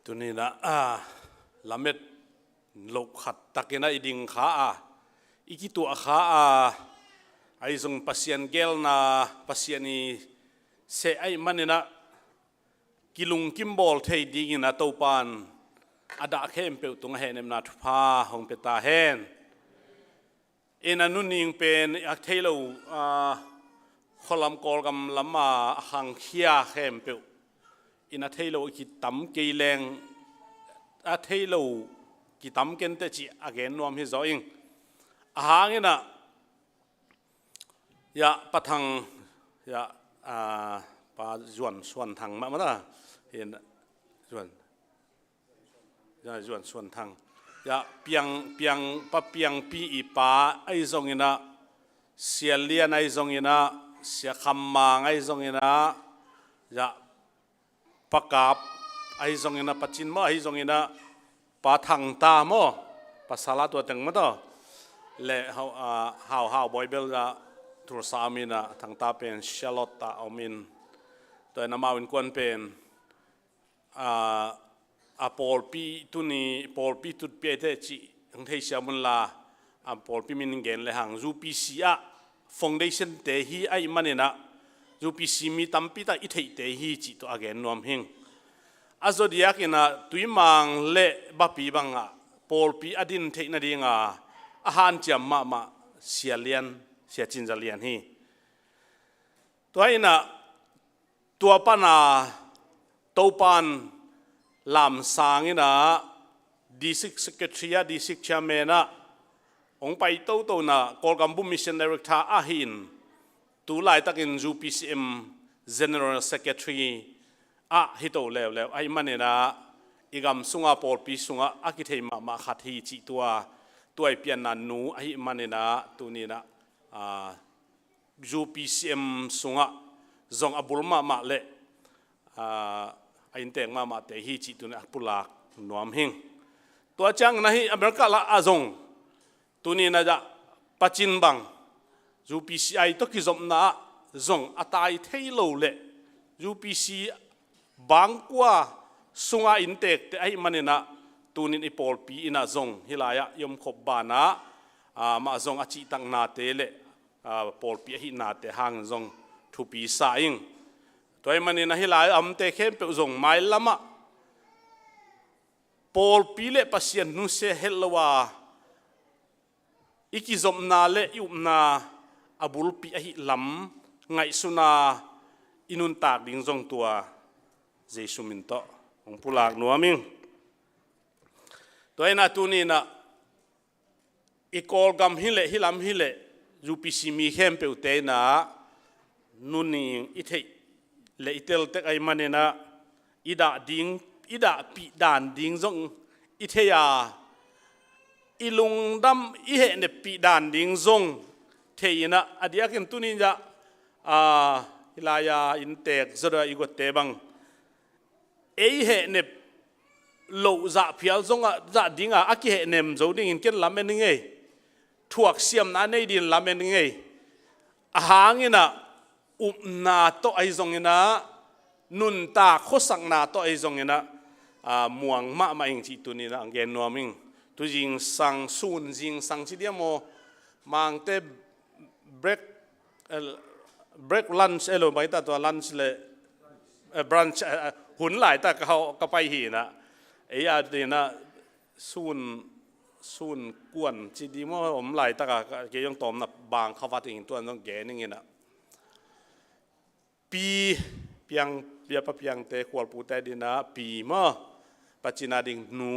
ตัวนี้นะลำเม็ดหลกขัดตักนะอีดิงขาอีกิตัวขาไอซงพัศยันเกลนะพัศยันีเสไอมันนะกิลุงกิมบอลเทดิงนะตัวปานอดาเข้มเปิลตรงเฮนเอ็มนาทุพาหงเปตาเฮนเอ็นนุนิงเป็นอักเทโลขลัมกอลกำลัมมาหังเขียเข้มเปิลอินาเทโลกิตัมเกลงอาเทโลกิตัมเกนเตจิอาเกนนวมฮิโซอิงอาหางเนะยาปะทังยาปาจวนส่วนทางมานะเห็นจวนส่วนทางยาเปียงปะเปียงปีอีปาไอซงอินะเสียเลียนไอซงอินะเสียคำมาไอซงอินะยาปากาบไอซงอินะปัจจินมาไอซงอินะปาทังตาโมภาษาลาตัวตึงมาต่อเละฮาวบอยเบลจะทุรสามินะทังตาเป็นชาร์ลอตตาอามินตัวน้ำมาวินควนเป็นปอลปีตุนีปอลปีตุดเปียเตจิทั้งเทียมุนลาปอลปีมินเกนเลยหังจูปีซีอะฟอนเดชั่นเตฮีไอมันเนี่ยนะจูปีซีมีตั้มปีตาอิเทเตฮีจิตัวอาเกนนวมหิงอาจจะดีอากินะตุยมังเละบับปีบังอะปอลปีอดินเทนดีงาอาหารจำมาเสียเลียนเสียจินจะเลียนฮีตัวนี้นะตัวปนาตัวปันลำสางนี่นะดีสิกสเกตรียดีสิกชาเมนะองไปโตนะกอลกัมบุมิชชันดีเรกทาอาหินตัวไล่ตักินจูพีซีเอ็ม General Secretary ฮิโตแล้วไอ้มันเนี่ยนะอีกำสุงาปอลปีสุงาอากิเทมาขัดฮีจิตัวไอเปียนนันนูไอ้มันเนี่ยนะตัวนี้นะจูพีซีเอ็มสุงาจงอบุลมาเละไอ้เต่งมาเตะฮีจิตัวนี้ปุลากนวมหิงตัวจังนะฮีอเมริกาละอาจงตัวนี้นะจะปัจจินบังจูพีซีไอตัวกิจมนะจงอัตายเทโลเละจูพีซีบางกว่าสุงาอินเตกแต่ไอ้มันเนี่ยนะตัวนี้ไอ้ปอลปีน่ะจงฮิลายะยมขบบานะมาจงอาจิตังนาเตเละปอลปีฮินาเตหางจงทุปีสายิงตัวไอ้มันเนี่ยนะฮิลายอัมเตเข้มเปจงไม่ละมะปอลปีเละปัสยันนุเซเฮลวาอีกิจมนาเละยุมนาอบุลปีฮิลำไงสุนาอินุนตากดิ่งจงตัวเจสุมินโตองปุลากนัวมิงตัวไอ้นาตัวนี้นะอีกอลกัมฮิเลฮิลำฮิเลจูปิซิมีเข้มเปลเตนะนุนีอิเทเลอิเตลเตไอมันเนี่ยนะอิดาปีดานดิ่งจงอิเทียอิลุงดำอิเหเนปีดานดิ่งจงเทียนะอดียกินตัวนี้จะฮิลายาอินเตกซะด้วยอีกเตบัง hệ nệp lộ dạ phial zong à dạ ding à aki hệ nem zo ding in ken lam en nge thuak siam na nei din lam en nge hangina na to ai zong ina nun ta khosang na to ai zong ina muang ma ing chi tu ni na angen no ming tu jing sang sun jing sang chi dia mo mang te break lunch elo bai ta to lunch le brunch hun lai ta ka pai hi na ei a de na sun kwan chi di mo om lai ta ka ke yong tom na bang kha wat ing tuan jong ge ning ina pi piang bia pa piang te kwal pu te di na pi mo pachina ding nu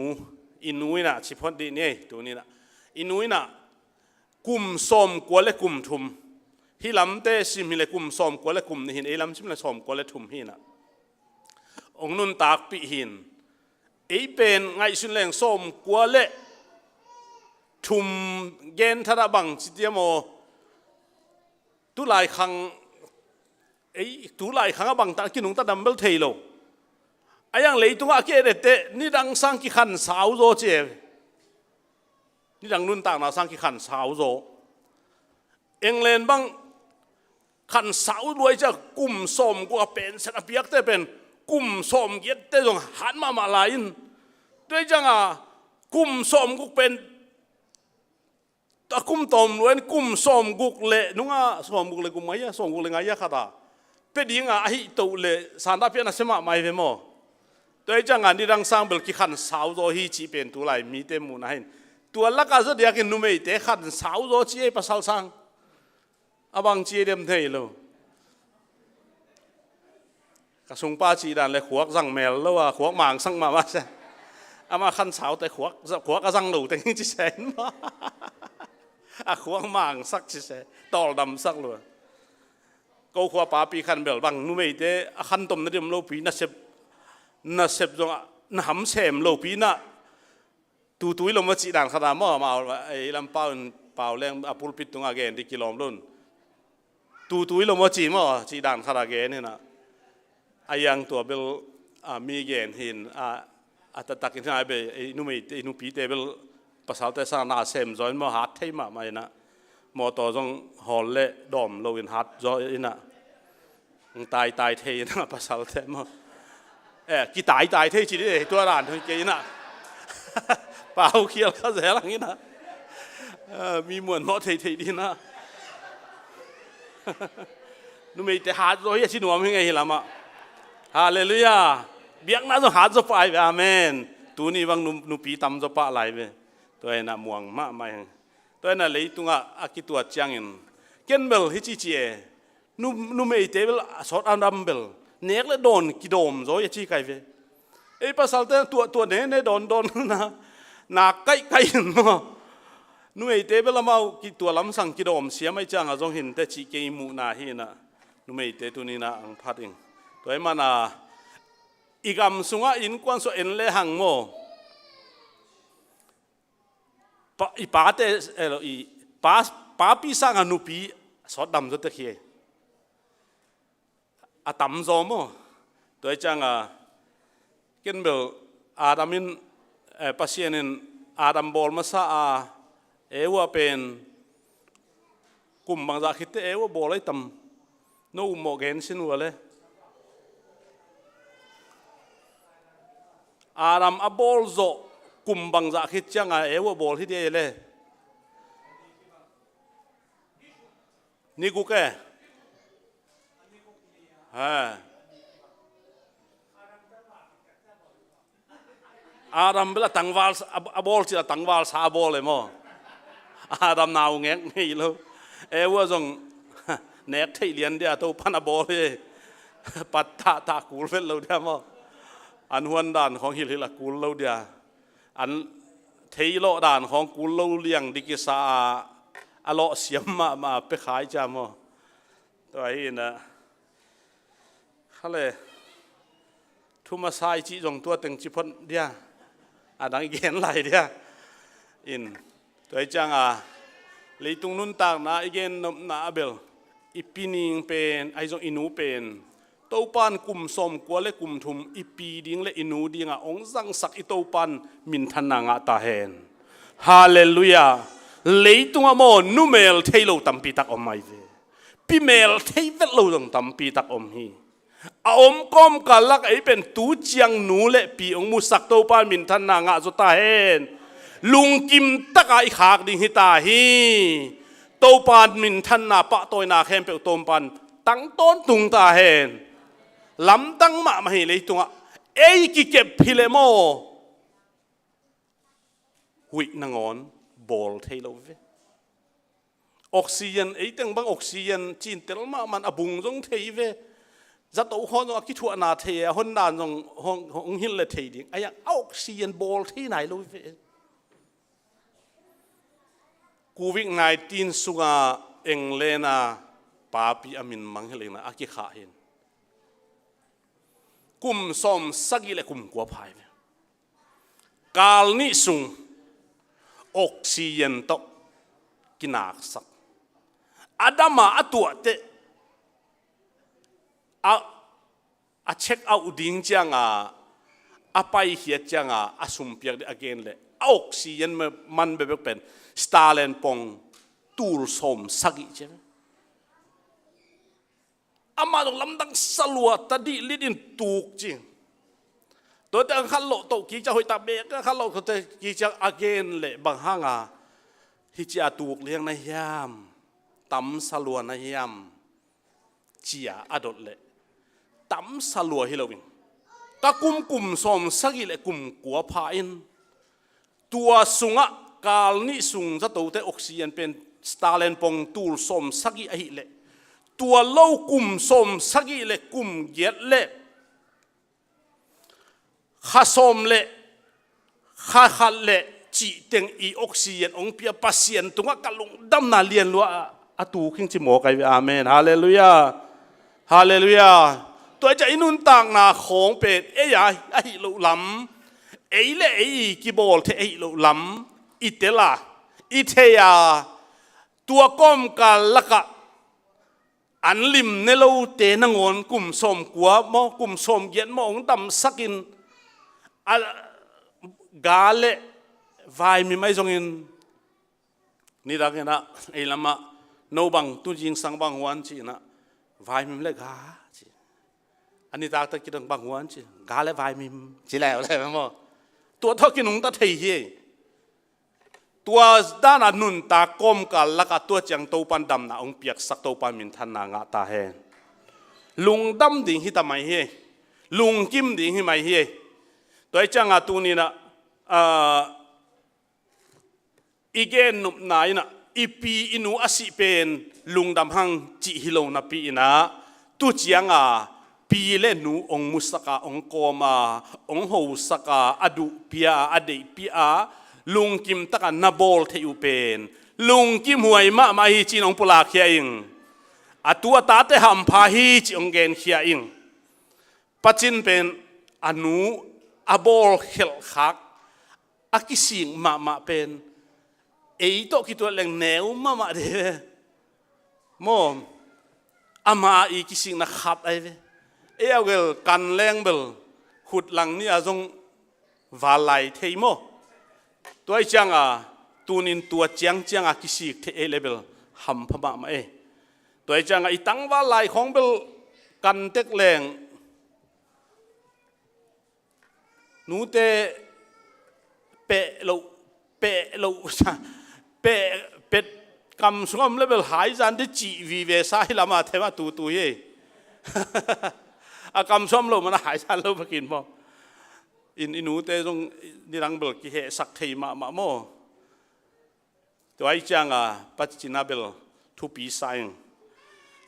inuina chi phon di ne tu ni na inuina kum som ko le kum thum hi lam te sim hi le kum som ko le kum ni hin e lam sim le som ko le thum hi na ong nun tak pi hin ei pen ngai sun leng som ko le thum gen thara bang chi ti mo tu lai khang ei tu lai khang bang ta kinung ta dambel thei lo ayang leitung a ke de te ni dang sang ki khan sao zo che ni dang nun ta na sang ki khan sao zo england bang khan sao luai cha kum som ko pen sa piak te pen kum som yet te jong han ma lain doi chang a kum som ku pen ta kum tom luen kum som guk le nunga som guk le kum mai som guk le ngai khata pe dinga a hi to le san da pian na sema mai ve mo doi chang a ni dang sang bel ki khan sao zo hi chi pen tu lai mi te mu na hin tua la ka zo dia ke nu mei te khan sao zo chi e pasal sang abang chi dem thei lo ka sung pa chi dan le khuak rang mel lo a khuak mang sang ma se ama khan sao te khuak ka rang lo te chi sen ma a khuak mang sak chi se tol dam sak lo ko khwa pa pi khan bel bang nu mei te a khan tom na dem lo pi na sep jong na ham sem lo pi na tu lo ma chi dan khada ma ai lam pau leng a pulpit tunga gen di kilom lun tu lo ma chi dan khada ge ni na ayang tua bel mi gen hin ta takin ha be nu mei te nu pi te bel pasal te sa na sem join mo hat thei ma mai na mo to jong hol le dom lo in hat zo ina tai thei na pasal te mo ki tai thei chi de tua ran thoi ke na pau kia ka ze lang ina mi muan mo thei di na nu mei te hat zo hi chi nuam hi ngai lama hallelujah biak na zo hat zo pai amen tu ni wang nu pi tam zo pa lai ve toy na muang ma mai toy na leitunga akitua changin kenbel hi chi nu mei te bel sort andam bel nek le don ki dom zo ya chi kai ve e pasal te tu ne don na kai no nu mei te bel mau ki tua lam sang ki dom sia mai chang a jong hin te chi ke mu na hi na nu mei te tu ni na ang phating toy mana igam sunga in kwan so en le hang mo pa te pa pi sang anu pi so dam zo te khie a tam zo mo toy chang a ken bel adamin pasienin adam bol masa a ewa pen kum bang za khite ewa bol ai tam no mo gen sin wale Adam abol zo kumbang za khit changa ewa bol hi de le ni ku ke ha Adam bela tangwal abol chi tangwal sa bol le mo Adam naw ngek ngi lo ewa zong nek thei lian dia to pan abol he pat ta kul vel lo dia mo an huan đànของฮิลฮิลกูลโลเดียอันเทยโลด่านของกูลโลเลี้ยงดิกิสาอโลเสียมมาไปขายจามตัวไอ้นะเขาเลยทุมาไซจีจงตัวตึงจิพนเดียอันนั้นเกณฑ์ไหลเดียอินตัวไอ้จังเลยตรงนู้นต่างนะไอ้เกณฑ์นาเบลอีปีนิงเป็นไอ้จงอินูเป็นโต tàu pan kum som qua le kum thum ipi ding le inu ding a ong zang sak i tàu pan min than na nga ta hen hallelujah leitung a mo numel thailo tampi tak om mai ve pimel thei vet lo dong tampi tak om hi a om kom kalak ei pen tu chiang nu le pi ong mu sak tàu pan min than na nga zo ta hen lung kim taka i khak ding hi ta hi tàu pan min than na pa toy na khem pe tom pan tăng tôn tung ta hen lắm tăng mà hi lấy tung ạ ấy kí kẹp hi lệ mò huỵ năng ngón bol thay lâu về oxygen ấy tiếng bằng oxygen chín tel mà man abung giống thay về rất đâu hòn nó kí thua na thay hòn đàn giống hòn hin lệ thay đi ấy oxygen bol thay này lâu về COVID-19 sunga Englena papi amin manghelena aki kha hin kum som sagi le kum kwa phai kal ni sung oxygen to kinak sak adama atua te a check out ding changa apai hia changa asum piak de again le oxygen man be pen stalen pong tur som sagi che ama dong lam dang salua tadi lidin tuk jing to ta khal lo to ki cha hoi ta be ka khal lo ko te ki cha again le bang hanga hi cha tuk liang na yam tam salua na yam chia adot le tam salua hi loving ta kum som sagi le kum kwa pha in tua sunga kal ni sung za to te oxygen pen stalen pong tur som sagi a hi le tua lâu kum som sagi le kum giet le kha som le kha khal le chi teng i oxygen ong pia pasien tunga kalung dam na lian lo atu khing chi mo kai amen hallelujah hallelujah toi cha inun tang na khong pet e ya a hi lo lam ei le ei ki bol the ei lo lam itela ithea tua kom ka laka an lim ne lo te na ngon kum som kwa mo kum som gen mo ong tam sakin a gale vai mi mai jong in ni da na ei lama no bang tu jing sang bang wan chi na vai mi le ga chi ani ta ta ki dang bang wan chi gale vai mi chi la le mo tua tho ki nung ta thei hi tua dana nun ta kom ka laka tua chang to pan dam na ong piak sak to pan min than na nga ta hen lung dam ding hi ta mai he lung kim ding hi mai he toi chang a tu ni na igen nup na ina ipi inu asi pen lung dam hang chi hilo na pi ina tu chiang a pi le nu ong musaka ong koma ong ho saka adu pia ade pia lung kim taka na bol the upen lung kim huai ma hi chin ong pula khia ing atua ta te ham pha hi chi ong gen khia ing pachin pen anu abol khel khak akising ma pen ei to ki to leng neu ma de mom ama i kising na khap ai ve e awel kan leng bel khut lang ni azong valai theimo tôi chăng tunin tua chang kisik the level ham phama ma tôi chăng itang wa lai khong bel kan tek leng nu te pe lo pet kam sungam level hai jan de chi vi ve sai lama thema tu ye a kam som lo mana hai jan lo bakin mo inu te jong ni rang bel ki he sak thei ma mo toi chang pachina bel thu pi sang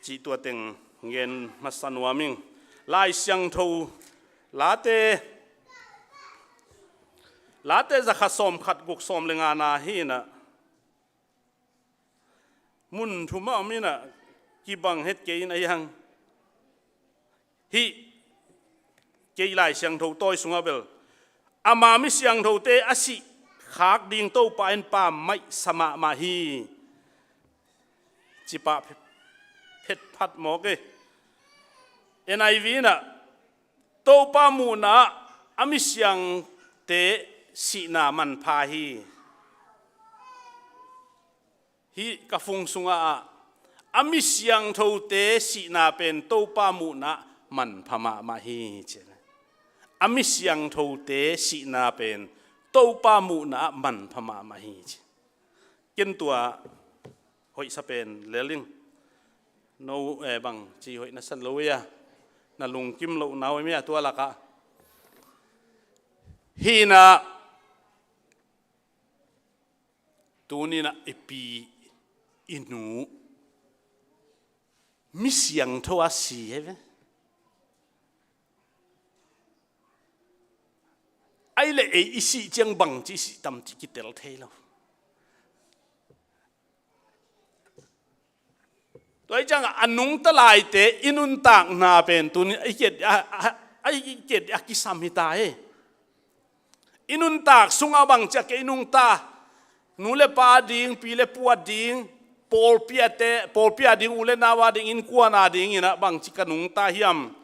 chi tua teng ngen masan waming lai siang tho late za khasom khat guk som lenga na hi na mun thuma mina ki bang het ke na yang hi ke lai siang tho toi sunga bel ama mi siang tho te asi khak ding to pa en pa mai sama ma hi chi pa phet phat mo ke NIV na to pa mu na ami siang te si na man pha hi ka phung sunga ami siang tho te si na pen to pa mu na man phama ma hi che ami siang tho te si na pen to pa mu na man phama ma hi che ken tua hoi sa pen leling no bang chi hoi na san lo ya na lung kim lo na mi tua la ka hi na tu ni na ipi inu mi siang tho a si he ai le e isi chiang bang chi si tam chi ki tel the lo toy chang anung ta lai te inun tak na pen tu ni ai ket a ki sam hi ta e inun tak sunga bang cha ke inung ta nu le pa ding pi le pu ding pol pia ding ule na wa ding in kwa na ding ina bang chi kanung ta hiam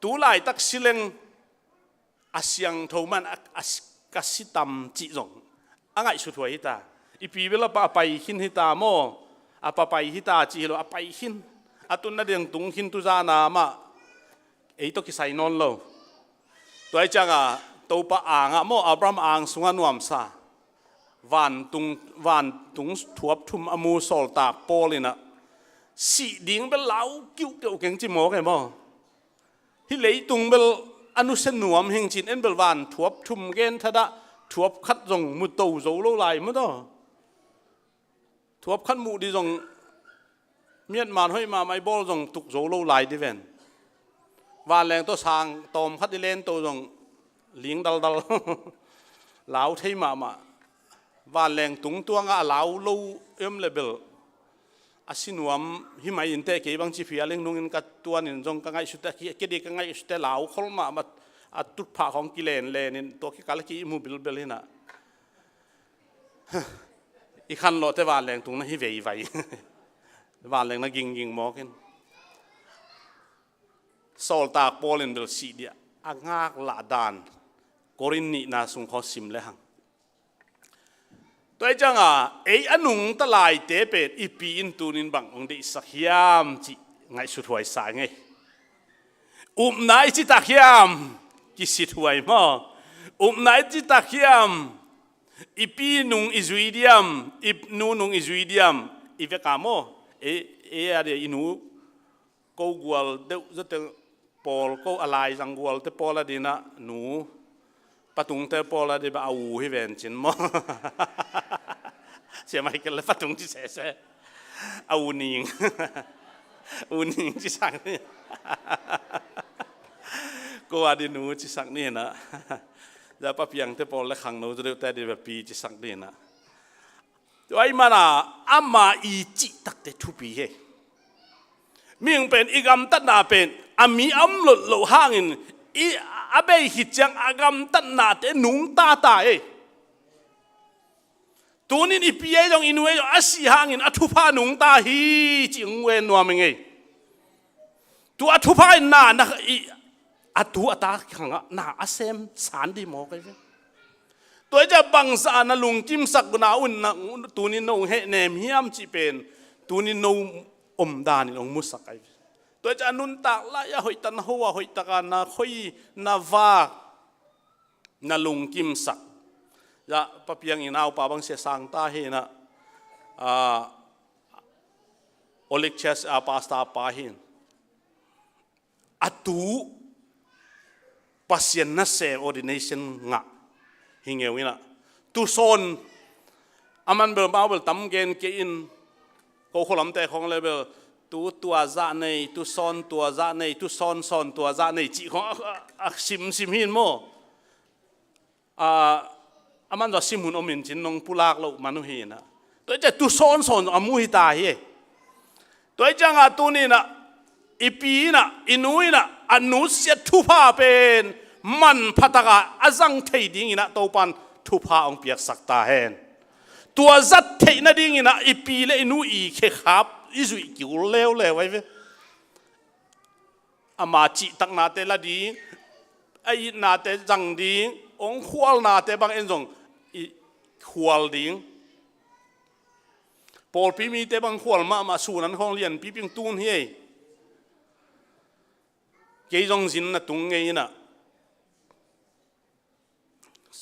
tu lai tak sileng asyang thoman kasitam chi zong angai su thoi ta ipi bela pa pai hin hi ta mo apa pai hi ta chi lo apai hin atun na deng tung hin tu za na ma ei to ki sai non lo toy changa to pa anga mo Abraham ang sunga nuam sa van tung thuap thum amu sol ta polina si ding bel lau kiu kiu keng chi mo ke mo hi lei tung bel anu sen nuam heng chin en bel van thuap thum gen thada thuap khat jong mu to zo lo lai mo do thuap khat mu di jong miet man hoi ma mai bol jong tuk zo lo lai di ven van leng to sang tom khat di len to jong ling dal dal lau thei ma van leng tung tuanga lau lo em level asinuam hi mai inte ke bang chi phia leng nungin ka tuan in jong ka ngai su ta ke di ka ngai su te lau khol ma atut pha khong ki len in to ki kal ki mu bil bel hina i khan lo te van leng tung na hi vei vai van leng na ging mo ken sol tak polin bel si dia angak la dan korin ni na sung kho sim le hang toy changa ei anung ta lai te pet ipi in tunin bang ong de sakhiam chi ngai su thoi sa ngai nai chi takhiam ki si thuai mo nai chi takhiam ipi nung izuidiam ip nu nung izuidiam ivekamo e ade inu ko gwal de zate pol ko alai jang gwal te pola dina nu patung te pola de ba au hi ven chin mo sia mai ke le patung chi se au ning chi sang ni ko adi nu chi sang ni na ja pa piang te pol le khang no de te de ba pi chi sang ni na ai mana ama i chi tak te thu pi he ming pen igam tat na pen ami am lo hangin i abe hi chang agam tat na te nung ta e tunin ipi ai jong inue asi hangin athupa nung ta hi ching wen no menge tu athupa na i atu ata khanga na asem san di mo ke toy ja bangsa na lung kim sak na un na tunin no he nem hiam chi pen tunin no dan ong musakai toy ja nun tak la ya hoi tan hoa hoi taka na khoi na va na lung kim sak ya papiang inaw pa bang se sang ta he na olikchas pasta pa hin atu pasien na se ordination nga hingewina tu son aman bel bawel tam gen ke in ko kholam te khong level tu tua za nei tu son tua za nei tu son tua za nei chi khong sim hin mo aman do simun omin chin nong pulak lo manu hi na to je tu son amu hi ta hi to janga tu ni na ipi na inui na anu se thu pha pen man phataka azang thei ding ina to pan thu pha ong piak sakta hen tua zat thei na ding ina ipi le inu i khe khap izui ki lew le wai ve อามาจิตักนาเตละดีไอ้นาเตจังดีองขวลนาเตบางเอ็นจงขวลดิงปอลปีมีเตบางขวลมาสู่นั้นห้องเรียนปีปิงตูนเฮ้ยเกยจงสินนะตุงเงยนะ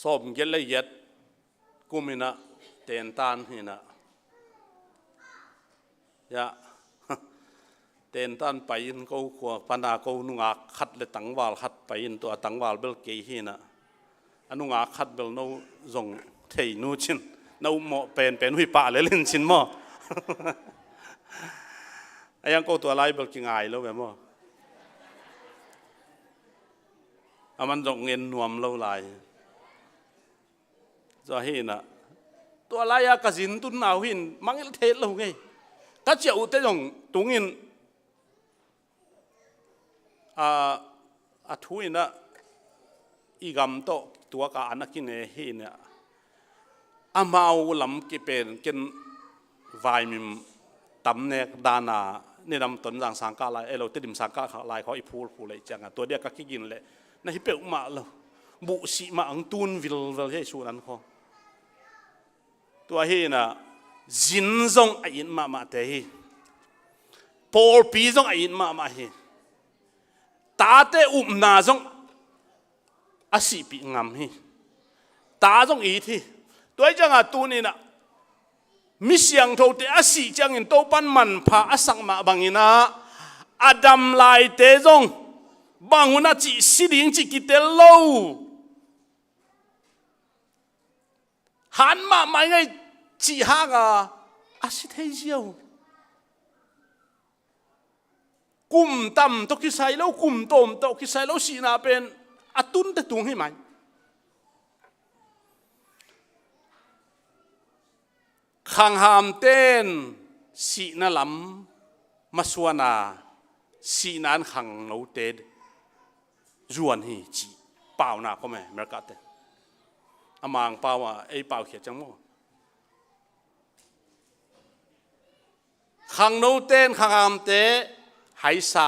สอบเกลเลยยัดกุมินะเตนตานเฮนะยะเตนตานไปอินเขาขวปนาเขานุงอาขัดเลยตังวาลขัดไปอินตัวตังวาลเบลเกยเฮนะอนุงอาขัดเบลโนจงเทยนูชินนูโมเป็นหุยป่าเลยเล่นชินโมไอ้ยังเขาตัวไรเบลกิงไงแล้วแบบโมมันจงเงินนวมเล่าลายจะเห็นนะตัวลายกสินตุนเอาหินมังเทศเราไงถ้าเจ้าแต่จงตุงเงินทุยนะอีกำโตตัวกาอันนักกินเห็นเนี่ยมาเอาลำกิเป็นกินวายมิมตำเนกดานาเนี่ยนำต้นจางสังกาลายเราติดมสังกาลายเขาอีพูดเลยจังตัวเดียกกินเลยนั่นที่เปรี้ยวมาแล้วบุษมาอังตูนวิลให้ชูนั้นเขาตัวเฮน่ะจินจงอินมาเตะปอลปีจงอินมาเฮตาเตนาจงอาศิปีงามเฮตาจงอีทีตัวจังตัวนี้น่ะมิเสียงโทเตอาศิจังอินโตปันมันพาอสังมาบังอินะอดัมไลเตจงบางวันจีสิริงจีกิเตลโลหันมาไม่ไงจีฮากอาสิเทียวกุมตั้มตกิใส่แล้วกุมโตมตกิใส่แล้วสีนาเป็นอตุนแต่ตุงให้ไหมขังหามเต้นสีนาลำมาสวนาสีนานขังโนเตดจวนฮีจีเปล่าหนาก็ไม่เมื่อกัดอามางเปล่าไอ้เปล่าเขียนจังโมขังโนเต้นขังหามเตไฮซา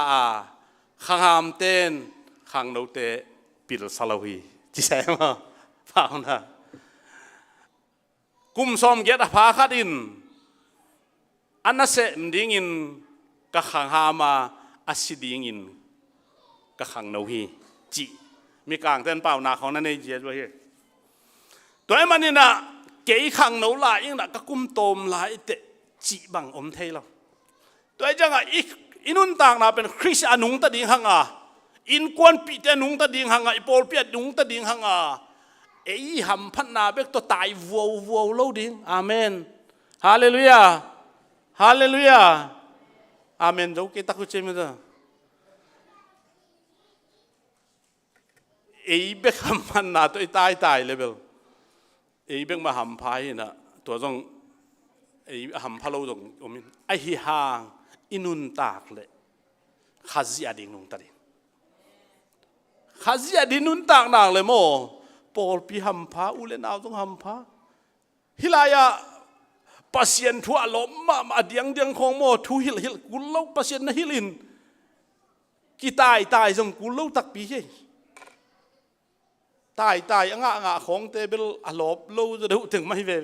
ขังหามเต้นขังโนเตปิลซาลาวีจีใช่ไหมเปล่านะกุมซอมเกตพาขัดินอันนั้นเสมดิ้งินกับขังหามาอาศิดิ้งินกับขังโนฮีจีมีกลางเต้นเปล่าหนาของนั่นเองเจียด้วยตัวไอ้มันนี่นะเกี่ยขังโนลายนะก็กุมโตมลายเตจีบังอมเทเราตัวไอ้จังอินุนต่างนะเป็นคริสต์นุงตะดิ่งหังอินกวนปีเตนุงตะดิ่งหังอีโปลเปียนุงตะดิ่งหังเอ้ยหำพันนาเบกตัวตายวัวโลดิ่งอาเมนฮาเลลูยาฮาเลลูยาอาเมนเราเกิดตักวิจัยมั้ยเอ้ยเบกหำพันนาตัวตายเลยเบลเอ้ยเบกมาหำพายนะตัวจงไอ้หำพะโลจงอมินไอ้ฮิฮางอินุนตากเลยข้าเสียดิ่งนุงตะดิ่งข้าเสียดิ่งนุนตากนางเลยโมปอลปีหำพาอุเลนเอาต้องหำพาฮิลายาปัสเซียนทั่วล้มมาเดียงของโมทุฮิลกุลเล่าปัสเซียนนะฮิลินกี่ตายจงกุลเล่าตักปีเช่ตายอ่ะของเตเบลอลบเล่าจะดูถึงไม่เว่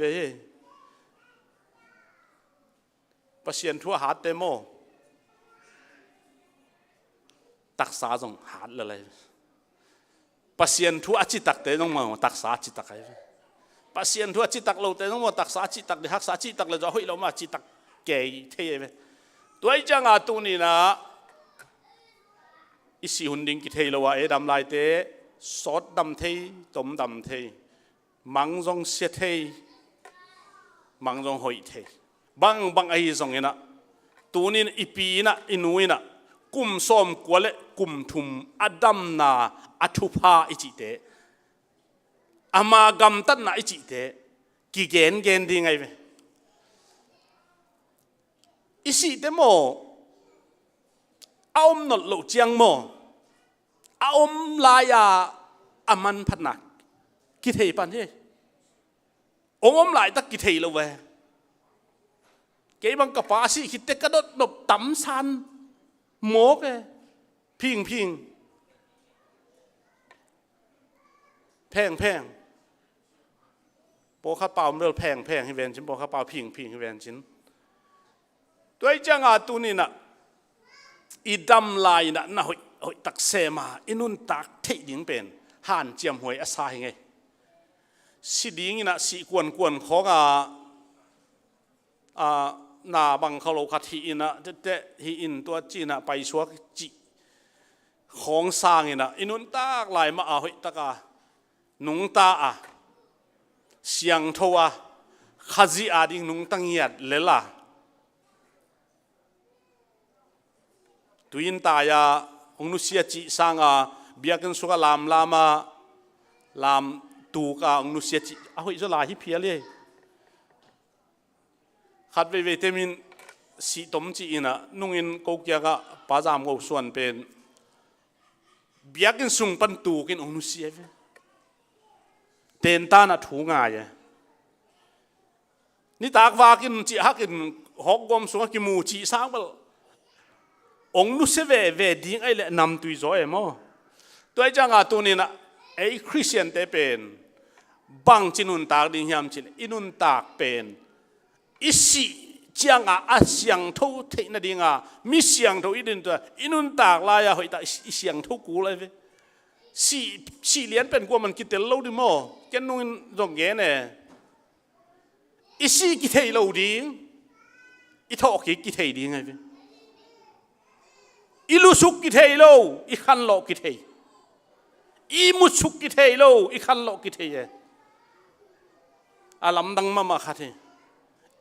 ปัสเซียนทั่วหาเตโมตักษาจงหาเลยปัสเซียนทั่วจิตตักเตจงมาตักษาจิตตักใครปัสเซียนทั่วจิตตักเราเตจงมาตักษาจิตตักเดือดหักษาจิตตักเลยจะให้เรามาจิตตักเกยเท่ไหมตัวไอ้จังอาตุนี่นะอิสิหุ่นดิ้งกิเทเราว่าเอดำลายเตสอดดำเทต้มดำเทมังจงเสียเทมังจงหอยเทบางไอ้สองเงี้ยนะตัวนี้อีปีนะอินุยนะกุมส้มกัวเละกุมทุมอดัมนาอทุพาอิจิเตอามากำตันนาอิจิเตกี่เกณฑ์ดีไงเว้อิสิเตโมเอาหนดหลุดเจียงโมเอาลายาอามันพันนักกิเทปันเฮองลายตักกิเทละเวเกี่ยบังกับภาษีคิดแต่กระโดดหนบต่ำซันโมกเ พิงแพงโปข้าเปล่าเมื่อแพงให้เวนชินโปข้าเปล่าพิงให้เวนชินตัวจังอาตุนี่นะอีดำลายนะหอยตักเสมาอินุนตักเทดิงเป็นห่านเจียมหวยอาศัยไงสิดิงนะสิกวนของนาบังเขาโลคัดฮีนะเจ๊ฮีอินตัวจีนะไปชัวจีของสร้างนะอินุนตากลายมาหอยตากาหนุงตาเสียงทัวขจีอาดิงหนุงตั้งเงียดเลล่ะตุยินตายาองนุเสียจีสร้างเบียกันสุกลามตูกองนุเสียจีหอยจะลายฮิเพียเลยขัดเวทมินสีตมจีนะนุ่งอินกุกยากะปาจามกูส่วนเป็นเบียกันสุงปันตูกินองนุเสียเต็นตานะถูง่ายนี่ตากวากินจีฮักกินหอกกลมสุงกิมูจีสร้างเปล่าองนุเสเวดิ้งไอ้เละนำตุยจ่อยมั้งตัวจังอาตัวนี้นะไอ้คริสเตียนเตเป็นบังจินุนตากดิ้งยามจินอินุนตากเป็นอิสิจังอาเสียงทูเทนดิ้งมิเสียงทูอิดินตัวอินุนตากลายหอยตาเสียงทูกูเลยเว้สีเลี้ยนเป็นกว่ามันกินเตลโลดิมั้งแกนุ่งจงเงี้ยเนี่ยอิสิกิเทโลดิ้งอิทอกกิเทดิ้งไงเว้อิลุสุกกิเทโลอิขันโลกิเทอิมุสุกกิเทโลอิขันโลกิเทอาลัมดังมาขัด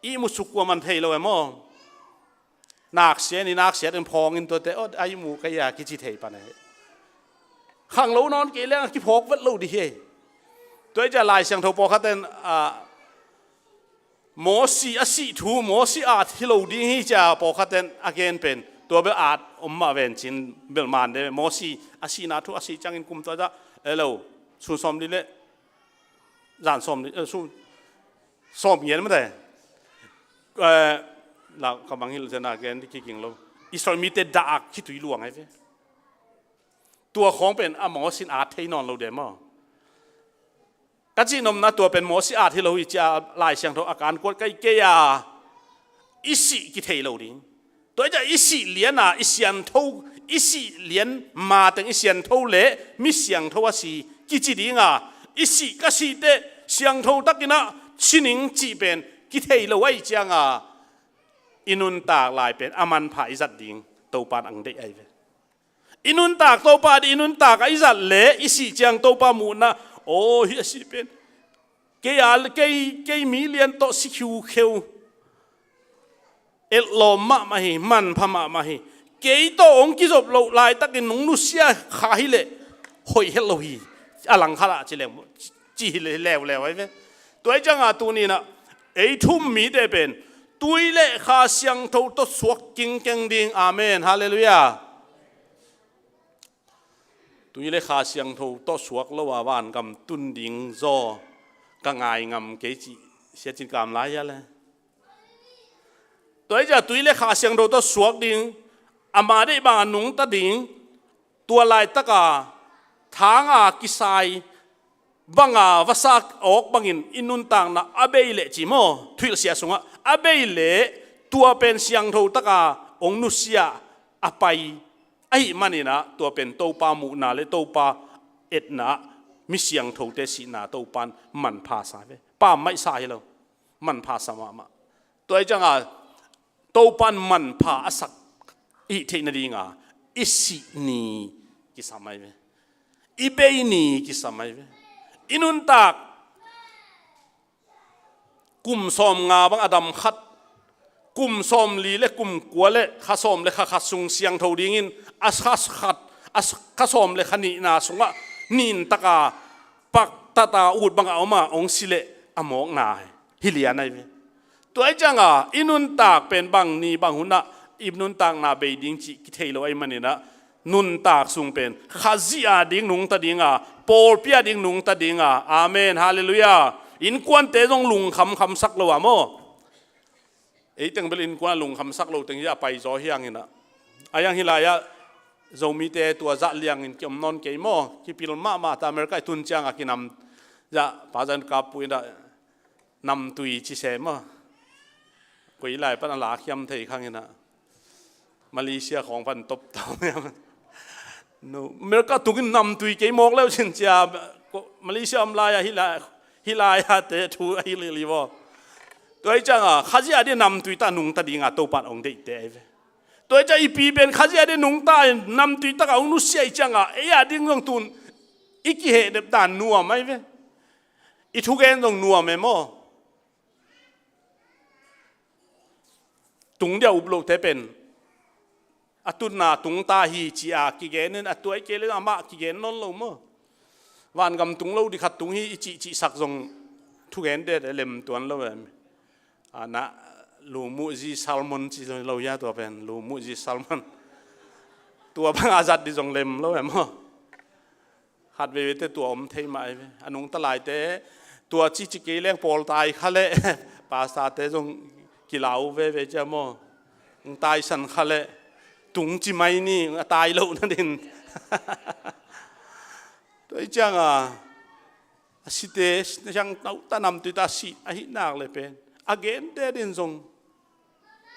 อิมุสุกว่ามันเทโลเอมอนักเสียนี่นักเสียเป็นพองอินตัวเตอไอมูกายากิจิเทปะเนี่ยขังโลนอนกี่เรื่องกี่พกวัดโลดิเฮตัวจะลายเสียงทบขัดเป็นโมสีอสิทูโมสีอาทิโลดิฮิจะปขัดเป็นอเกนเป็นตัวเบลอาดมาเวนจินเบลมันเดโมสีอาศินาทุอาศิจังอินกุมตัวจะเราสุนสมดิเลจานสมดิสุนสมเย็นไม่ได้เรากำลังฮิลเซนาเกนที่กิ่งเราอิสราเอลมีแต่ด่าคิดถุยหลวงไงเว้ตัวของเป็นหมอสินอาเทนอนเราเดมอกัจจินมนะตัวเป็นหมอสิอาที่เราจะลายเสียงทอาการกดใกล้เกียอิสิกิเทเราดิตัวจะอิสิเลียนอิเสียนทูอิสิเลียนมาแต่อิเสียนทูเละมิเสียงทูว่าสิกิจิดิงอิสิก็สิเตเสียงทูตักนะชินิงจีเป็นกิเทเราไว้จังอินุนตากลายเป็นอามันผาอิจัดดิงตัวปานอังเดไอเวอินุนตากตัวปานอินุนตากอิจัดเละอิสิจังตัวปามูนะโอ้เฮียสิเป็นเกี่ยมีเลียนโตสิคิวเขียวเอลโลมะมาหิมันพม่ามาหิเกี่ยโตองกิจบโลลายตักนุงนุเซียขาฮิเลหอยเฮลโลฮีอลังขละจิเลมจีฮิเลแล้วไว้เว้ตัวจังอาตัวนี้นะไอ้ทุ่มมีได้เป็นตุยเล่ข้าเสียงทูตสวกกิงดิ่งอาเมนฮาเลลูยาตุยเล่ข้าเสียงทูตสวกละว่าบ้านกำตุนดิ่งโซกังไงงำเกจิเสียจินกามหลายเลยตัวจะตุยเล่ข้าเสียงทูตสวกดิ่งอามาได้บางหนุ่งตะดิ่งตัวลายตะกาทางกิไซบังวาสักออกบังอินอินุนต่างนะอาเบยเล่จิโมทุยเสียสงะอาเบยเล่ตัวเป็นเสียงทูตะกาองนุเสียอไปไอ้มันนี่นะตัวเป็นโตปามูนาเลโตปาเอ็ดนะมิเสียงทูเตสินาโตปันมันภาษาเวป้าไม่ใช่เรามันภาษามาตัวจังโตปันมันภาษาอีเทนดีงาอิสินีกิสมัยเวอีเบยนีกิสมัยเวอินุนตากกุมสอมงาบังอดัมขัดกุมสอมลีเล็กกุมกัวเล็กข้าสอมเล็กข้าสุงเสียงทอดิ้งินอัสขัดข้าสอมเล็กขณีนาสุงะนินตะกาปักตาอูดบังเอามาองสิเลอมองนาฮิเลียนไอเวตัวไอ้จังอินุนตากเป็นบังนีบังหุนะอิบนุนตากนาเบยดิ้งจิกิเทโลไอมันนี่นะนุนตากสุงเป็นข้าซีอาดิ้งนุงตาดิ้งปอลเปียดิ้งนุงตาดิ้งอาเมนฮาเลลูยาอินกวนเตจงลุงคำสักโลวะโมไอ้ตั้งเป็นอินกวนลุงคำสักโลตั้งยาไปจอเฮียงนี่นะอายังฮิลายะ zomi te tua za liang in kiom non ke mo ki pil ma ta America tun chang a kinam ja pa jan ka pu da nam tui chi se mo koi lai pan la khiam thei khang ina Malaysia ของพันตบตอเนี่ยno America ตุกินนำตุยเกมอกแล้วชินจ้ามาเลเซียอำลายฮิลายเตทูฮิลิลิวตัวจังอ่ะข้าจะได้นำตุยตาหนุ่งตาดีงาโตปันองเดเตตัวจะอีปีเป็นข้าจะได้หนุ่งตานำตุยตาองนุเสียจังอ่ะเอ้ยดิ้งลงตุนอีกเหตุเด็บด่านนัวไหมเว้อีทุกเอ็นตรงนัวไหมมั้งตุงเดียวอุบโลกเทเป็นอตุนาตุงตาฮีจีอากิเกนอตัวไอเกลอามากิเกนนนโลมวันกำตุงโลดิขัดตุงฮีจีสักจงทุกเอ็นเดเล็มตัวนั้นโลเอ็มนะลูมูจีซัลมอนจีเราย่าตัวเป็นลูมูจีซัลมอนตัวพังอาจัดดิจงเล็มโลเอ็มขัดเวทตัวอมเทมาอันนุงตลายเตตัวจีเกลงปอลตายขะเละปาสตาเตจงกิลาวเวเจามอตายสันขะเละตุงจีไม่นี่ตายแล้วนั่นเองตัวจังอ่ะสิเตสจังตานำตัวตาสิไอ้นักเลยเป็นอเกนเตเดินจง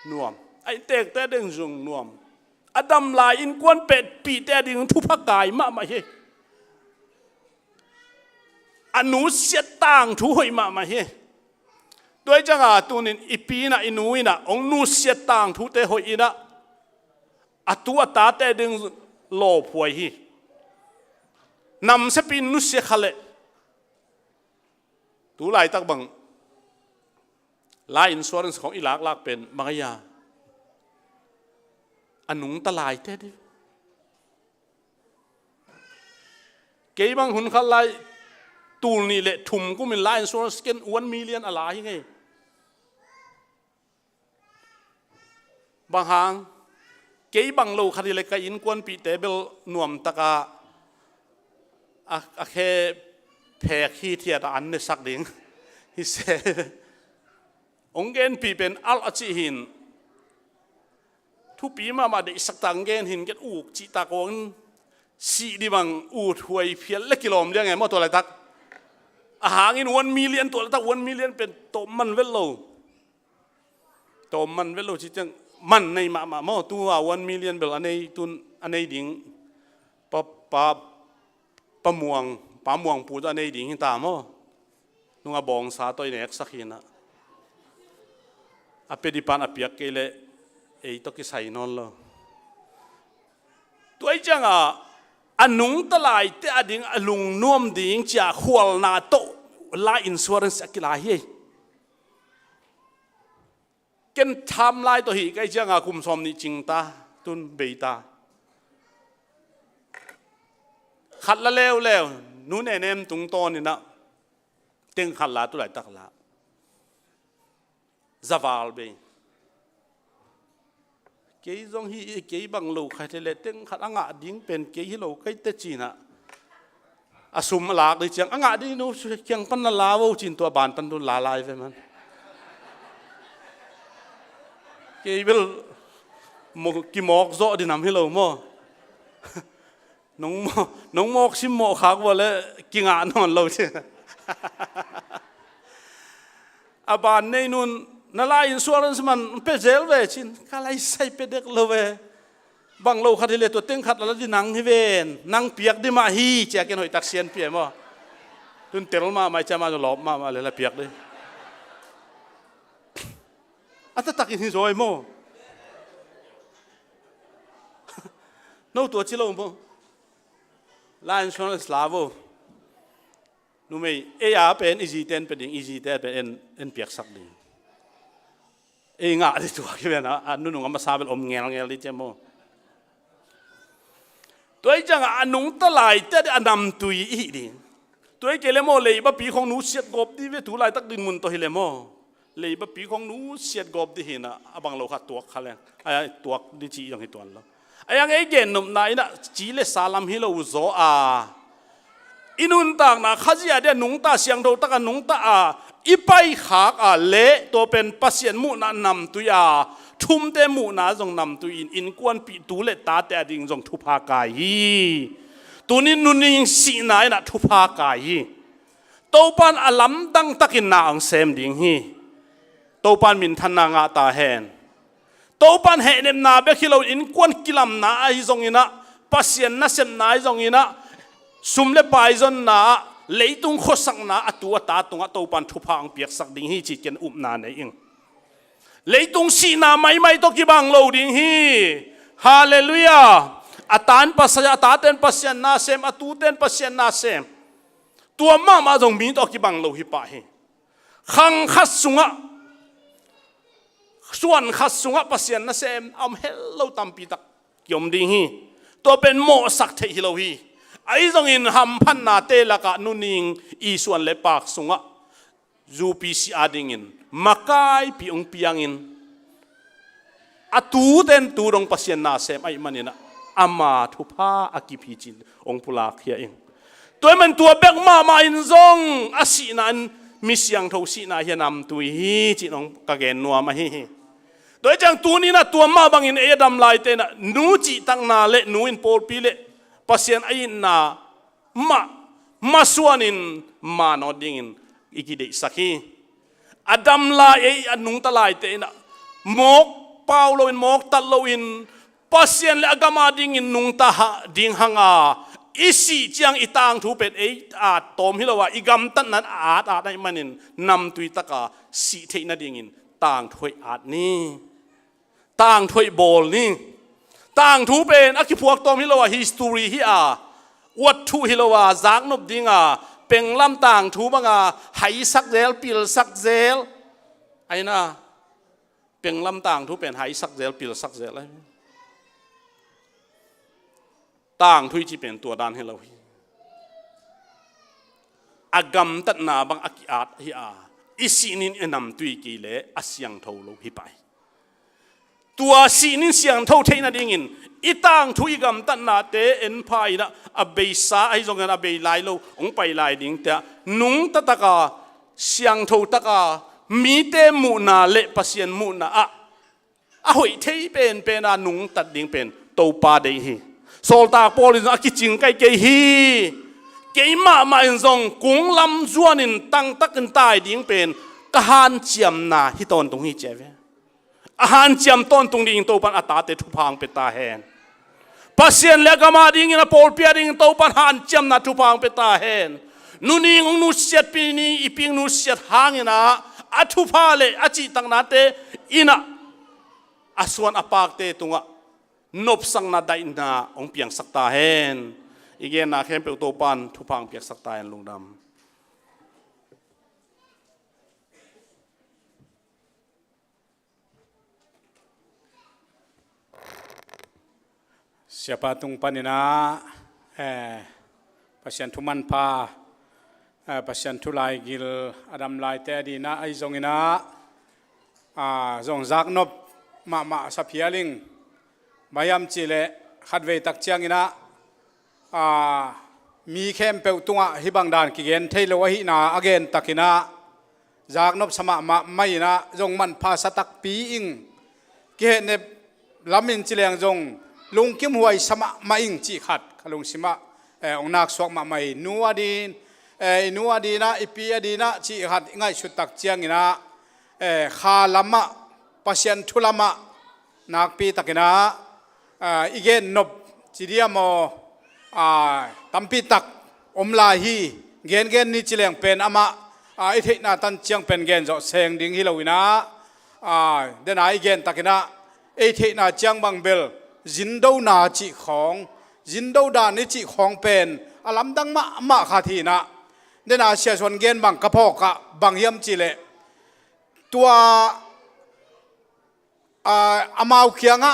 นวมไอ้เตกเตเดินจงนวมอดัมลายอินกวนเป็ดปีเตเดินทุพกายมาเฮอนุเสียต่างทุยมาเฮตัวจังอ่ะตัวนี้อีปีน่ะอินุยน่ะองนุเสียต่างทุเตหอยน่ะอตัวตาเตดึงโลพวยฮีนำสปินนุเสียขะเลตัวหลายตักบังลายอินชัวรันส์ของอิลักลักเป็นมากยาอันนุงตลายเตดิเกี่ยบังหุ่นขลายตูนี่เละทุ่มก็มีลายอินชัวรันส์กัน1 millionอะไรไงบางหางเกี่ยบังโลคดีเล็กอินกวนปีเตเบลนวมตะกาแค่แพกขี้เทียดอันเนี่ยสักดิ่งฮิเซองเกนปีเป็นอัลอจิหินทุกปีมาเด็กสักตังเกนหินกันอูกจิตากงสีดิบังอูถวยเพียรเล็กกิโลมเรียกไงมอตัวอะไรตักอาหารอิน1 millionตัวละตัก1 millionเป็นตมมันเวลโลตมมันเวลโลจิจังมันในมาตัว1 million เบลอันในตุนอันในดิ่งปะม่วงปูอันในดิ่งหินตามนุ่งบองสาตัวเนี่ยสักหินะอเปดิปันอเปียกเกลไอตกิใส่นอนเลยตัวจังอันนุ่งตลายแต่อดิ่งลุงน่วมดิ่งจะขวลนาโตลาอินชัวรันส์กิลาเฮเกันทำลายตัวหีไอ้เจ้าคุมสมนิจิงตาตุนเบตาขัดละเร็วนู้นเนมตุงโตนี่นะเต็งขัดละตัวไหนตักละซาวาลเบเกี่ยจงฮีเกี่ยบังลูกใครเทเลเต็งขัดอ่างดิ้งเป็นเกี่ยฮิโลใครเตจีนะอาสุมลากเลยเจียงอ่างดิ้งนู้เชียงปันลาวจินตัวบานปันตุนลาลายไปมันเกี่ยเบลกิมอกโซดินำให้เราโม่น้องมอกชิมโมขากว่าเลยกิงานอนเราใช่อาบานในนู่นนั่นลายอินชัวรันส์มันเป็นเจลเวชินข้าไล่ใส่เป็นเด็กเราเวบางเราขัดเลยตัวเต็งขัดแล้วที่นังที่เวนนังเปียกได้มาฮีเจ้าแกหน่อยตักเซียนเปียกมั้งตุนเตลมาไม่จะมาจะหลบมาเลยละเปียกเลยอัตตักอินที่สวยมั้งโน้ตัวชิโร่มั้งลายอินชัวรันส์ลาวนู่นไม่เอียเป็นอีจีเทนเป็นอีจีเทนเป็นเอ็นเปียกสักดีเองอ่ะที่ตัวกี่เป็นนะอันนู้นงมาซาเบลอมเงลดิเจโมตัวไอ้จังอันนู้นตลายแต่อันนำตุยอีดิตัวไอ้เกลโมเลยบ้าปีของนู้เสียดกบที่เวทุไลตักดินมุนตัวเฮเลโมเลยบ้าปีของนู้เสียดกบที่เห็นอ่ะบางเราขัดตัวเขาเลยไอ้ตัวดิจีอย่างที่ตัวนั้นไอ้ยังไอ้เกนนุ่มนายน่ะจีเลสาลัมฮิโลอุโซอาอินุนต่างนะข้าจะได้หนุ่งตาเสียงโดตะกันหนุ่งตา อีไปขากเละตัวเป็นปัสยันมุนานำตุยาทุ่มเตมุนาจงนำตุยอินกวนปีตูเลตาแต่ดิ่งจงทุพากายตัวนี้นุนิงสีนายนะทุพากายตัวปันอลัมตั้งตักินนาอังเซมดิ่งฮีตัวปันมินทันนางาตาเฮนตัวปันเฮเนมนาเบคิโลอินกวนกิลัมนาไอจงอินะปัสยันนัเซมนาไอจงอินะสุมเลปายจนนาเลยตุงโคสังนาอตัวตาตุงอตัวปันทุพางเปียกสักดิ่งฮีจิตกันอุบนาในอิงเลยตุงสีนาไม่ตกิบังโลดิ่งฮีฮาเลลูยาอาตานปัสยาตาเต้นปัสยันนาเซมอตูเต้นปัสยันนาเซมตัวมาจงมีตกิบังโลหิปะฮีขังขัดสุงะส่วนขัดสุงะปัสยันนาเซมอัมเฮลโลตัมปีตักยมดิ่งฮีตัวเป็นโมสักเทฮิโลฮีไอ้จงอินฮัมพันนาเตละกะนุนิงอีส่วนเลปากสุงะจูปีซีอาดิงินมาไกปีองปียังอินอตูเต้นตูรงปัสยันนาเซมไอ้มันนี่นะอามาทุพาอากิพิจินองพุลาเขียเองตัวมันตัวเบกมาอินซงอาศินันมิสยังทศีนาเฮียนำตุยฮีจินองกะเกนนัวมาฮีโดยจังตัวนี้นะตัวมาบางอินเอดัมไลเตนะนูจิตั้งนาเลนูอินโปลปีเลปัสยันไอ้นามาสวนินมาโนดิงินอีกิเดสักฮีอดัมไลเออนุงตะไลเตนะมกเปาโลอินมกตัดโลอินpasien le agama ding in nung ta ding hanga isi chiang itang thu pet ei a tom hilowa igam tan nan a dai manin nam tui taka si theina ding in tang thoi at ni tang thoi bol ni tang thu pen aki phuak tom hilowa history hi a wat thu hilowa zak nop dinga penglam tang thu banga hai sak zel pil sak zel aina penglam tang thu pen hai sak zel pil sak zel aiต่างทุยจีเป็นตัวด้านให้เราอากรรมตัดนาบางอักอาดฮิอาอิสินินนำตุยกีเลอเสียงเท่าเราฮิไปตัวสีนินเสียงเท่าเทนดิ่งินอีต่างทุยกรรมตัดนาเตเอ็นพายนะอเบยสาไอจงกันอเบยไลโลองไปไลดิ่งแต่นุงตะตะกาเสียงเท่าตะกามีเตมุนาเลปัสยันมุนาอะหอยเทยเป็นอานุงตัดดิ่งเป็นโตปาเดฮีโซลตาโพลินอากิจิงไกเกฮีเกยมาอินซงกุงลำจวนินตั้งตักกันตายดิ่งเป็นกหานเจียมนาฮิตอนตรงนี้เจเวอาหารเจียมต้นตรงดิ่งโตปันอัตตาเตทุพังเปตาแหนปัสยันเล็กมาดิ่งนะโพลเปียดิ่งโตปันหานเจียมนาทุพังเปตาแหนนุนิงนุเสียดปีนี้อีปิงนุเสียดหางนะอัทุพาเลอจิตังนาเตอินะอสวนอปากเตตุงะนบสังนาได้นาองเปียงสักตาเฮนอีกอย่างนาเข้มเปลวโตปันทุพังเปียกสักตาเฮนลุงดำเสียปาตุงปันินะปัสยันทุมันพาปัสยันทุลายกิลอดัมลายเตดีนะไอจงอินะจงจักนบมาสัพยาลิงมายามจีเลขัดเวตักเชียงอินะมีเข้มเปวตุงะฮิบังดานกิเกนเทโลวะหินาอเกนตักินะจากนบสมาไม่นะจงมันพาสตักปีอิงเกเนลามินจีเลงจงลุงกิมหวยสมาไม่อิงจีขัดขลุงสิมาองนักสวกมาไม่นัวดีนะอีปีดีนะจีขัดง่ายชุดตักเชียงอินะขาลามะปัสยันทุลามะนักปีตักินะอีเกนนบจีเดียมตัมปีตักอมลาฮีเกนนี่จิเลงเป็นอามาไอเทน่าตันเชียงเป็นเกนจะเซงดิ่งฮิโลวินะเดนไอเกนตักนะไอเทน่าเชียงบังเบลจินโดนาจิของจินโดดานิจิของเป็นอลัมดังมาคาทีนะเดนไอเชียชวนเกนบังกระพอกะบังเฮียมจิเลตัวอามาเขียงะ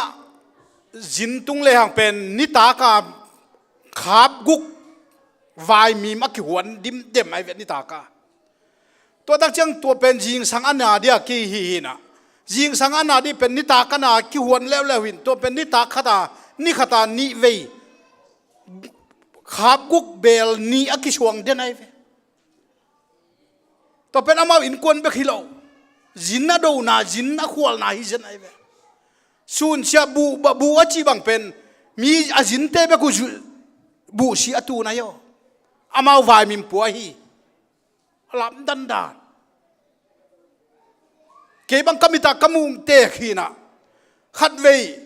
จินตุงเลหังเป็นนิตากาขาบกุกวายมีมักหวนดิมเต็มไอเวนิตากาตัวตักจังตัวเป็นยิงสังอนาเดียกีฮีนะยิงสังอนาดีเป็นนิตากานากิหวนแล้วหินตัวเป็นนิตาขตานิขตานิเวขาบกุกเบลนีอกิชวงเดนไอเว to pen amau in kon be khilo jinna do na jinna khwal na hi zen ai ve sun sia bu achi bang pen mi azin te be ku bu si atu na yo amau vai mim pu hi lam dan dan ke bang kamita kamung te khina khat vei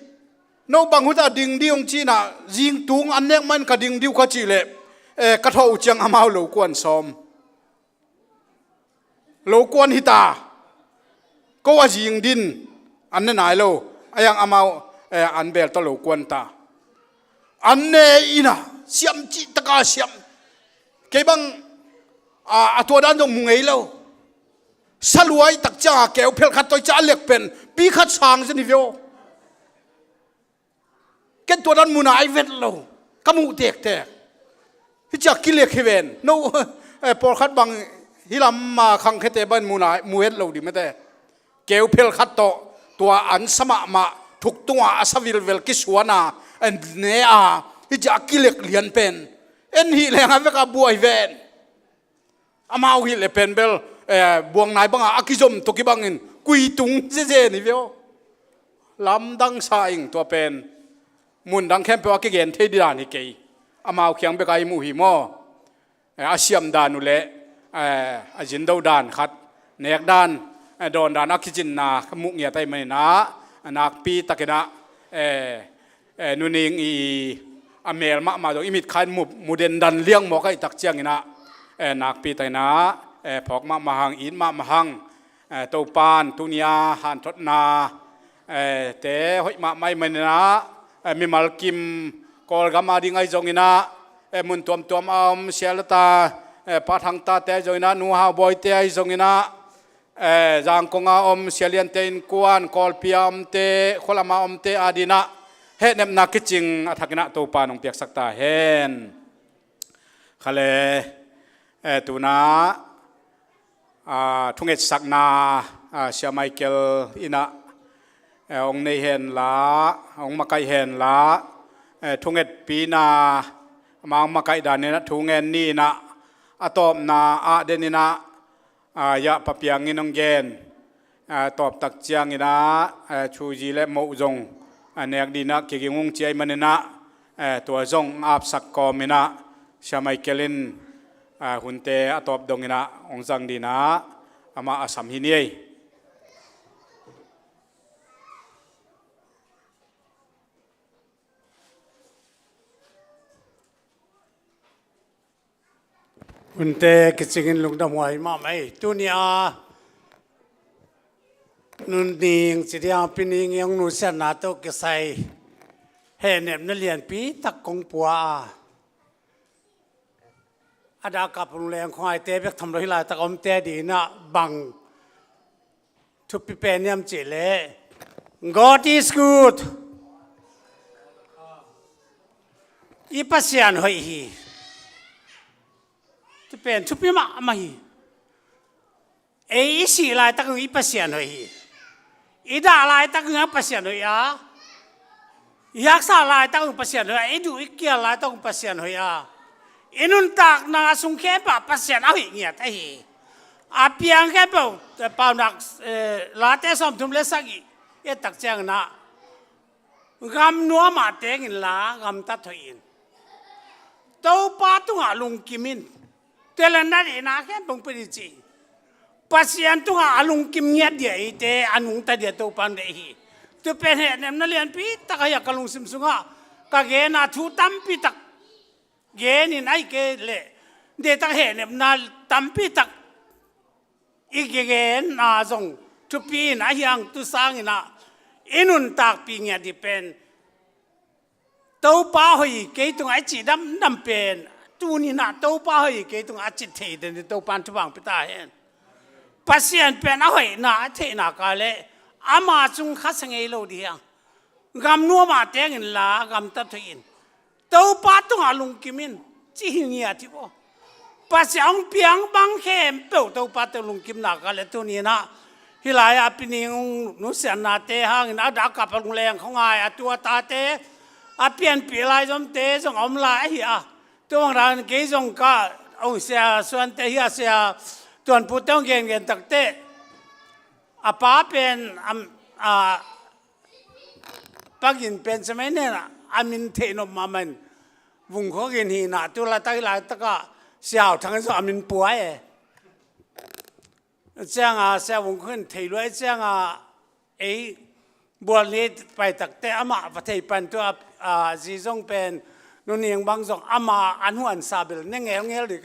no bang huta ding diong chi na jing tung an nek man ka ding diu kha chi le ka tho chang amau lo kwan som lo kwan hita ko wa jing din an na nai lo ayang amau an bel to lo kwan ta an ne ina siam chi taka siam ke bang a to dan dong mungei lo saluai tak cha keu phel khat toi cha lek pen pi khat sang jeni vyo ken to dan muna ai vet lo kamu tek tek hi cha kilek heven no por khat bang hilam ma khang khete ban muna muet lo di mate keu phel khat to tua an sama ma thuk tua asavil vel ki suana an ne a hi cha kilek lian pen en hi le nga ka buai ven amau hi le pen bel buang nai banga akizom to ki bangin kui tung je ni veo lam dang sa ing to pen mun dang khem pe wa ki gen the di dan hi ke amau khyang be kai mu hi mo asiam danu le ajin do dan khat nek dan don dan akijin na mu ngia tai mai na anak pi takena nuning i amel ma do imit khan mu den dan liang mo kai tak chiang ina nak pi tai na phok ma mahang in ma mahang to pan tunia han thot na te hoi ma mai mai na mi mal kim kol gama ding ai jong ina mun tuam am selata pa thang ta te joina nu ha boy te ai jong ina jang konga om selian te in kuan kol piam te kholama om te adina he nem na kiching athakina to pa nong piak sakta hen khale tuna thunget sakna sia Michael ina ong nei hen la ong makai hen la thunget pina mang makai dan na thungen ni na atop na a denina ya papiang inong gen top tak chiang ina chu ji le mo jong anek dina ki ngung chi ai manena to jong ap sak komina sia Michaelin hunte atop dongina ongjang dina ama asam hiniei hunte kichingin lungdam wai ma mai tunia nun ding chidia pining yang nu san na to ke sai he nem na lian pi tak kong pua ada kapung leng khoi te bek tham roi la tak om te di na bang to pi pen yam che le God is good i pasian hoi hi to pen to pi ma hi e si lai tak i pasian hoi hi i da lai tak nga pasian hoi a yak sa lai tak pasian hoi e du i kia lai tak pasian hoi a inun tak na sung khe pa pasian a hi ngia ta hi a piang khe pa nak la te som tum le sagi e tak chang na gam no ma teng in la gam ta thoin to pa tu nga lung kimin telan na ina khe bong pi chi pasian tu nga alung kim ngia dia ite anung ta dia to pan de hi tu pen he nem na lian pi ta ka ya kalung sim sunga ka ge na thu tam pi tak ge ni nai ke le de ta he nem na tam pi tak i ge na zong tu pi na yang tu sang ina inun tak pi ngia di pen to pa hoi ke tung ai chi dam pen tu ni na to pa hoi ke tung a chi the de to pan tu bang pi ta hen pasian pen a hoi na the na ka le ama chung kha sang ei lo di yang gam no ma teng in la gam ta thoin to pa tu nga lung kimin chi ngia ti bo pasiang piang bang khem pe to pa te lung kim na ka le tu ni na hilaya pining nu sian na te hang na da ka pa lung leng khong ai a tua ta te a pian pi lai jom te jong om lai hi a tuang ran ke jong ka ông xe xuân tây hi xe ส่วนผู้ต้องเกณฑ์ตักเตะอาป้าเป็นปักยินเป็นสมัยเนี่ยนะอามินเทนอมมามันวุงเขากินหีน่ะตัวละตั้งหลายตะก็เสียวทั้งนั้นอามินป่วยเจ้าเสียวงขึ้นถีรวยเจ้าบัวนี้ไปตักเตะอามาประเทศเป็นตัวจีจงเป็นนู่นนี่บางส่วนอามาอันหันซาเบลเนี่ยเงี้ยหรือ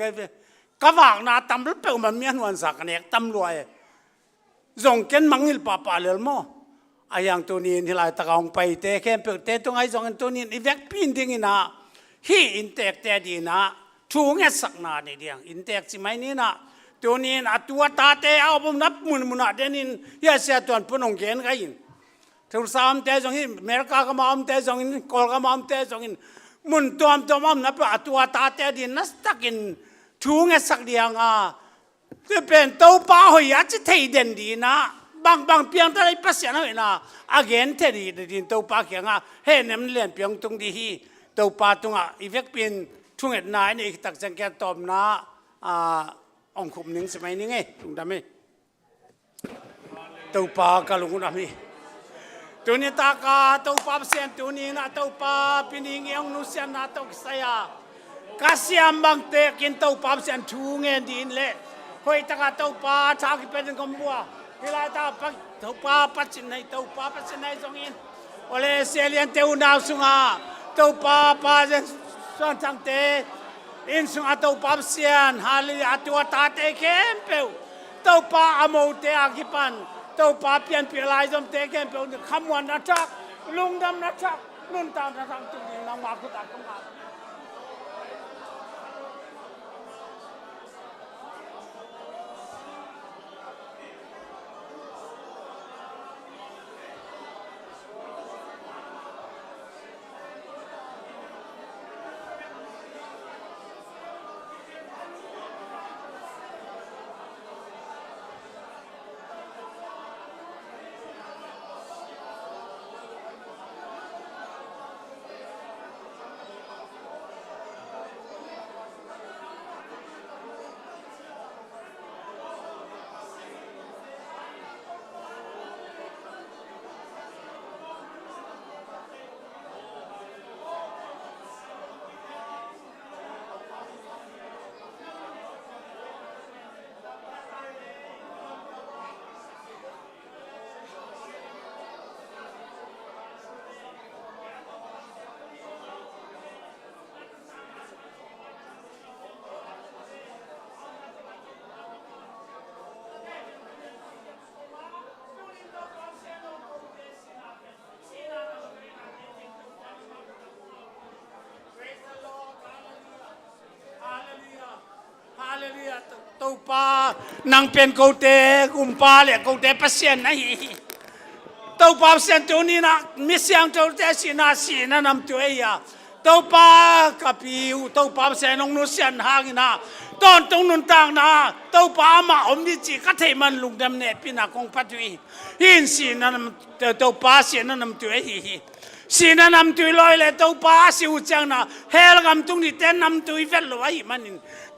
ก็ฝากนาตำรวจเปิดมันมีอันหันสักเนี่ยตำรวจส่งเกณฑ์มังหิลป่าเลยมั้งไอ้ยังตัวนี้ที่ไรตะกองไปเตะแค่เปิดเตะตรงไอ้ส่งตัวนี้อีเวกพินดิ้งนะฮีอินเตกเตะดีนะชูงเงี้ยสักนาเนี่ยเดียงอินเตกสิไม่นี่นะตัวนี้ตัวตาเตะเอาผมนับมุนเดนินเฮียเสียตัวปุ่นองเกณฑ์กันยินทุกสามเตะส่งอินอเมริกาก็มาเตะส่งอินกอลก็มาเตะส่งอินมุนตัวมันนับตัวตาเตะดีนัสตักินชูงเงี้ยสักเดียงจะเป็นตัวป้าหอยจะเทียนดีนะบางเพียงแต่ไอ้ภาษาหน่อยนะอาเกนเทดีดินตัวป้าเขียงเฮ้ยเนี่ยมันเรียนเพียงตรงดีตัวป้าตรงอีเวกเป็นช่วงไหนนี่ตักสังเกตตอมนะองคุมหนึ่งสมัยนี้ไงลุงดำไหมตัวป้ากับลุงดำไหมตัวนี้ตากาตัวป้าเสียนตัวนี้นะตัวป้าเป็นยังไงองนุเสียนนะตัวเสียkasih ambang te kinto pam sen chungen din le hoi taka to pa cha ki pen kom bua hilai ta pa to pa pachin nai to pa pachin nai jong in ole selian te unau sunga to pa jen son chang te in sunga to pa sian hali atua ta te kem pe to pa amo te akipan to pa pian pi lai jom te kem pe khamwan na chak lungdam na chak nun ta na sang tu ni nang ma ku ta kom maตัวป้านางเป็นกูเตกุมป้าเลยกูเตปัสเซียนนะฮีตัวป้าเซียนตัวนี้นะมิเซียงตัวเตสินาสีนะนำตัวเองตัวป้ากับพิวตัวป้าเซียนองนุเซียนหากินะตอนตรงนู้นต่างนะตัวป้ามาอมดิจิกัทมันลุงดำเนินปีนักของพัดวีหินสีนั่นตัวป้าเซียนนั่นนำตัวเองสีนั่นนำตัวลอยเลยตัวป้าสิวจังนะเฮลกำตรงนี้เต้นนำตัวอีเวลไว้มัน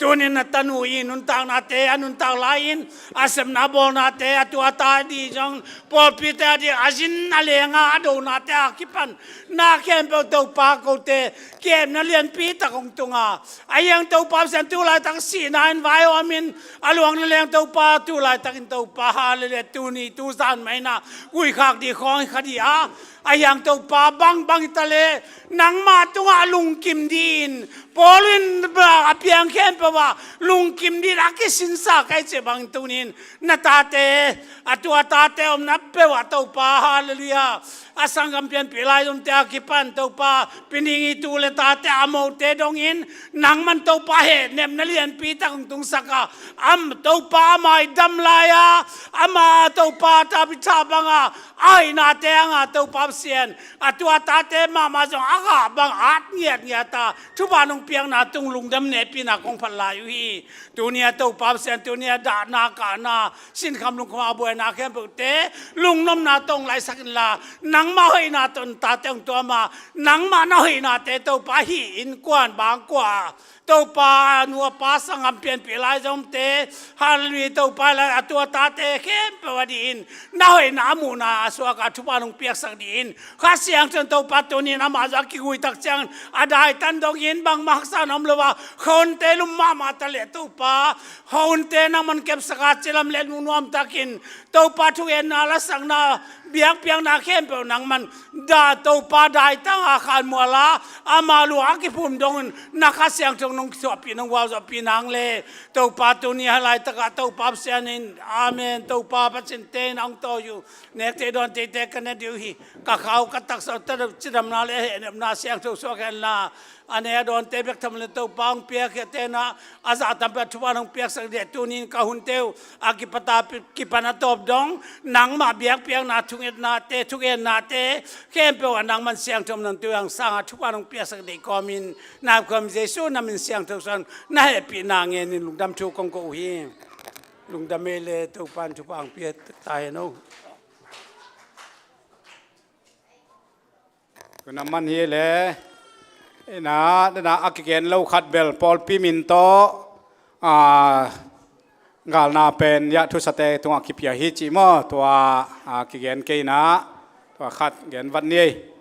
ตัวนี้นัตนูอินุนต่างนาเตอนุนต่างลายินอาสมนาบอนาเตอตัวตาดีจังปอปิตาดีอาจินนาเลงาดูนาเตอคิปันนาเข็มเปตัวปากเตเข็มนาเลียนปีตะกงตุงาไอยังตัวปาเซนตัวลายตั้งสีนายไวโอมินอลวงนาเลียงตัวปาตัวลายตั้งตัวปาฮาเลตัวนี้ตัวสันไม่นากุยขากดีของคดีอาไอยังตัวปาบังตะเลนังมาตัวลุงกิมดินปอลินบาเพียงแค่เพราะว่าลุงกิมดินอากิสินสาใครจะบังตัวนี้นาตาเตอตัวตาเตอมนับเปว่าตัวปาฮาเลเลียอาสังกัมเปียนปีลายตรงเตอากิปันตัวปาปินิงิตูเลตาเตอโมเตดงอินนังมันตัวปาเหเนมนาเลียนปีตังตุงสักอัมตัวปาไม่ดำลายอามาตัวปาตาพิชาบังไอนาเตงตัวปาเซียนตัวตาเตมาจงอากาบังอาดเงียตาทุบานงเปียงนาตุงลุงดำเนปีนักของพลายฮีตัวเนี้ยตัวปาเซียนตัวเนี้ยดานากานาสินคำลุงขมาบวยนาแค่เปิดเตลุงน้ำนาตรงไรสักลานังมาให้นาตนตาเตงตัวมานังมาหน้าให้นาเตตัวปาฮีอินกวนบางกว่า tàu pa nua pa sang am pian pi lai jom te han lui tàu pa la atua ta te khem pe wa din na hoi na mu na so ka thu pa nong piak sang din kha siang chen tàu pa to ni na ma za ki hui tak chang adai tan dong yin bang mak sa nam lo wa khon te lum ma ma ta le tàu pa hon te na man kep saka chelam le nu nuam takin tàu pa thu en na la sang na biang piang na khem pe nang man da tàu pa dai tang a khan mo la ama lu a ki phum dong na kha siang chong nong so pi nong wa so pi nang le tàu pa tu ni halai ta ka tàu pa sian in amen tàu pa pa chen te nang to yu ne te don te te kan diu hi ka khau ka tak so ta chidam na le he na siang chong so kan la ane don te bek tham le tàu pang pia ke te na aza tam pa thuwa nong pia sang de tu ni ka hun teu a ki pata ki pana top dong nang ma biak piang na thung et na te thung et na te kem pe wa nang man siang chom nan tu ang sang thuwa nong pia sang de komin na kom jesu na min siang thong san na he pi na nge ni lung dam chu kong ko hi lung dam me le tàu pan thu pang pia tai no kuna man hi le na na akigen lo khat bel pol pi min to gal na pen ya thu sate tung akipia hi chi mo to akigen ke na to khat gen wat ni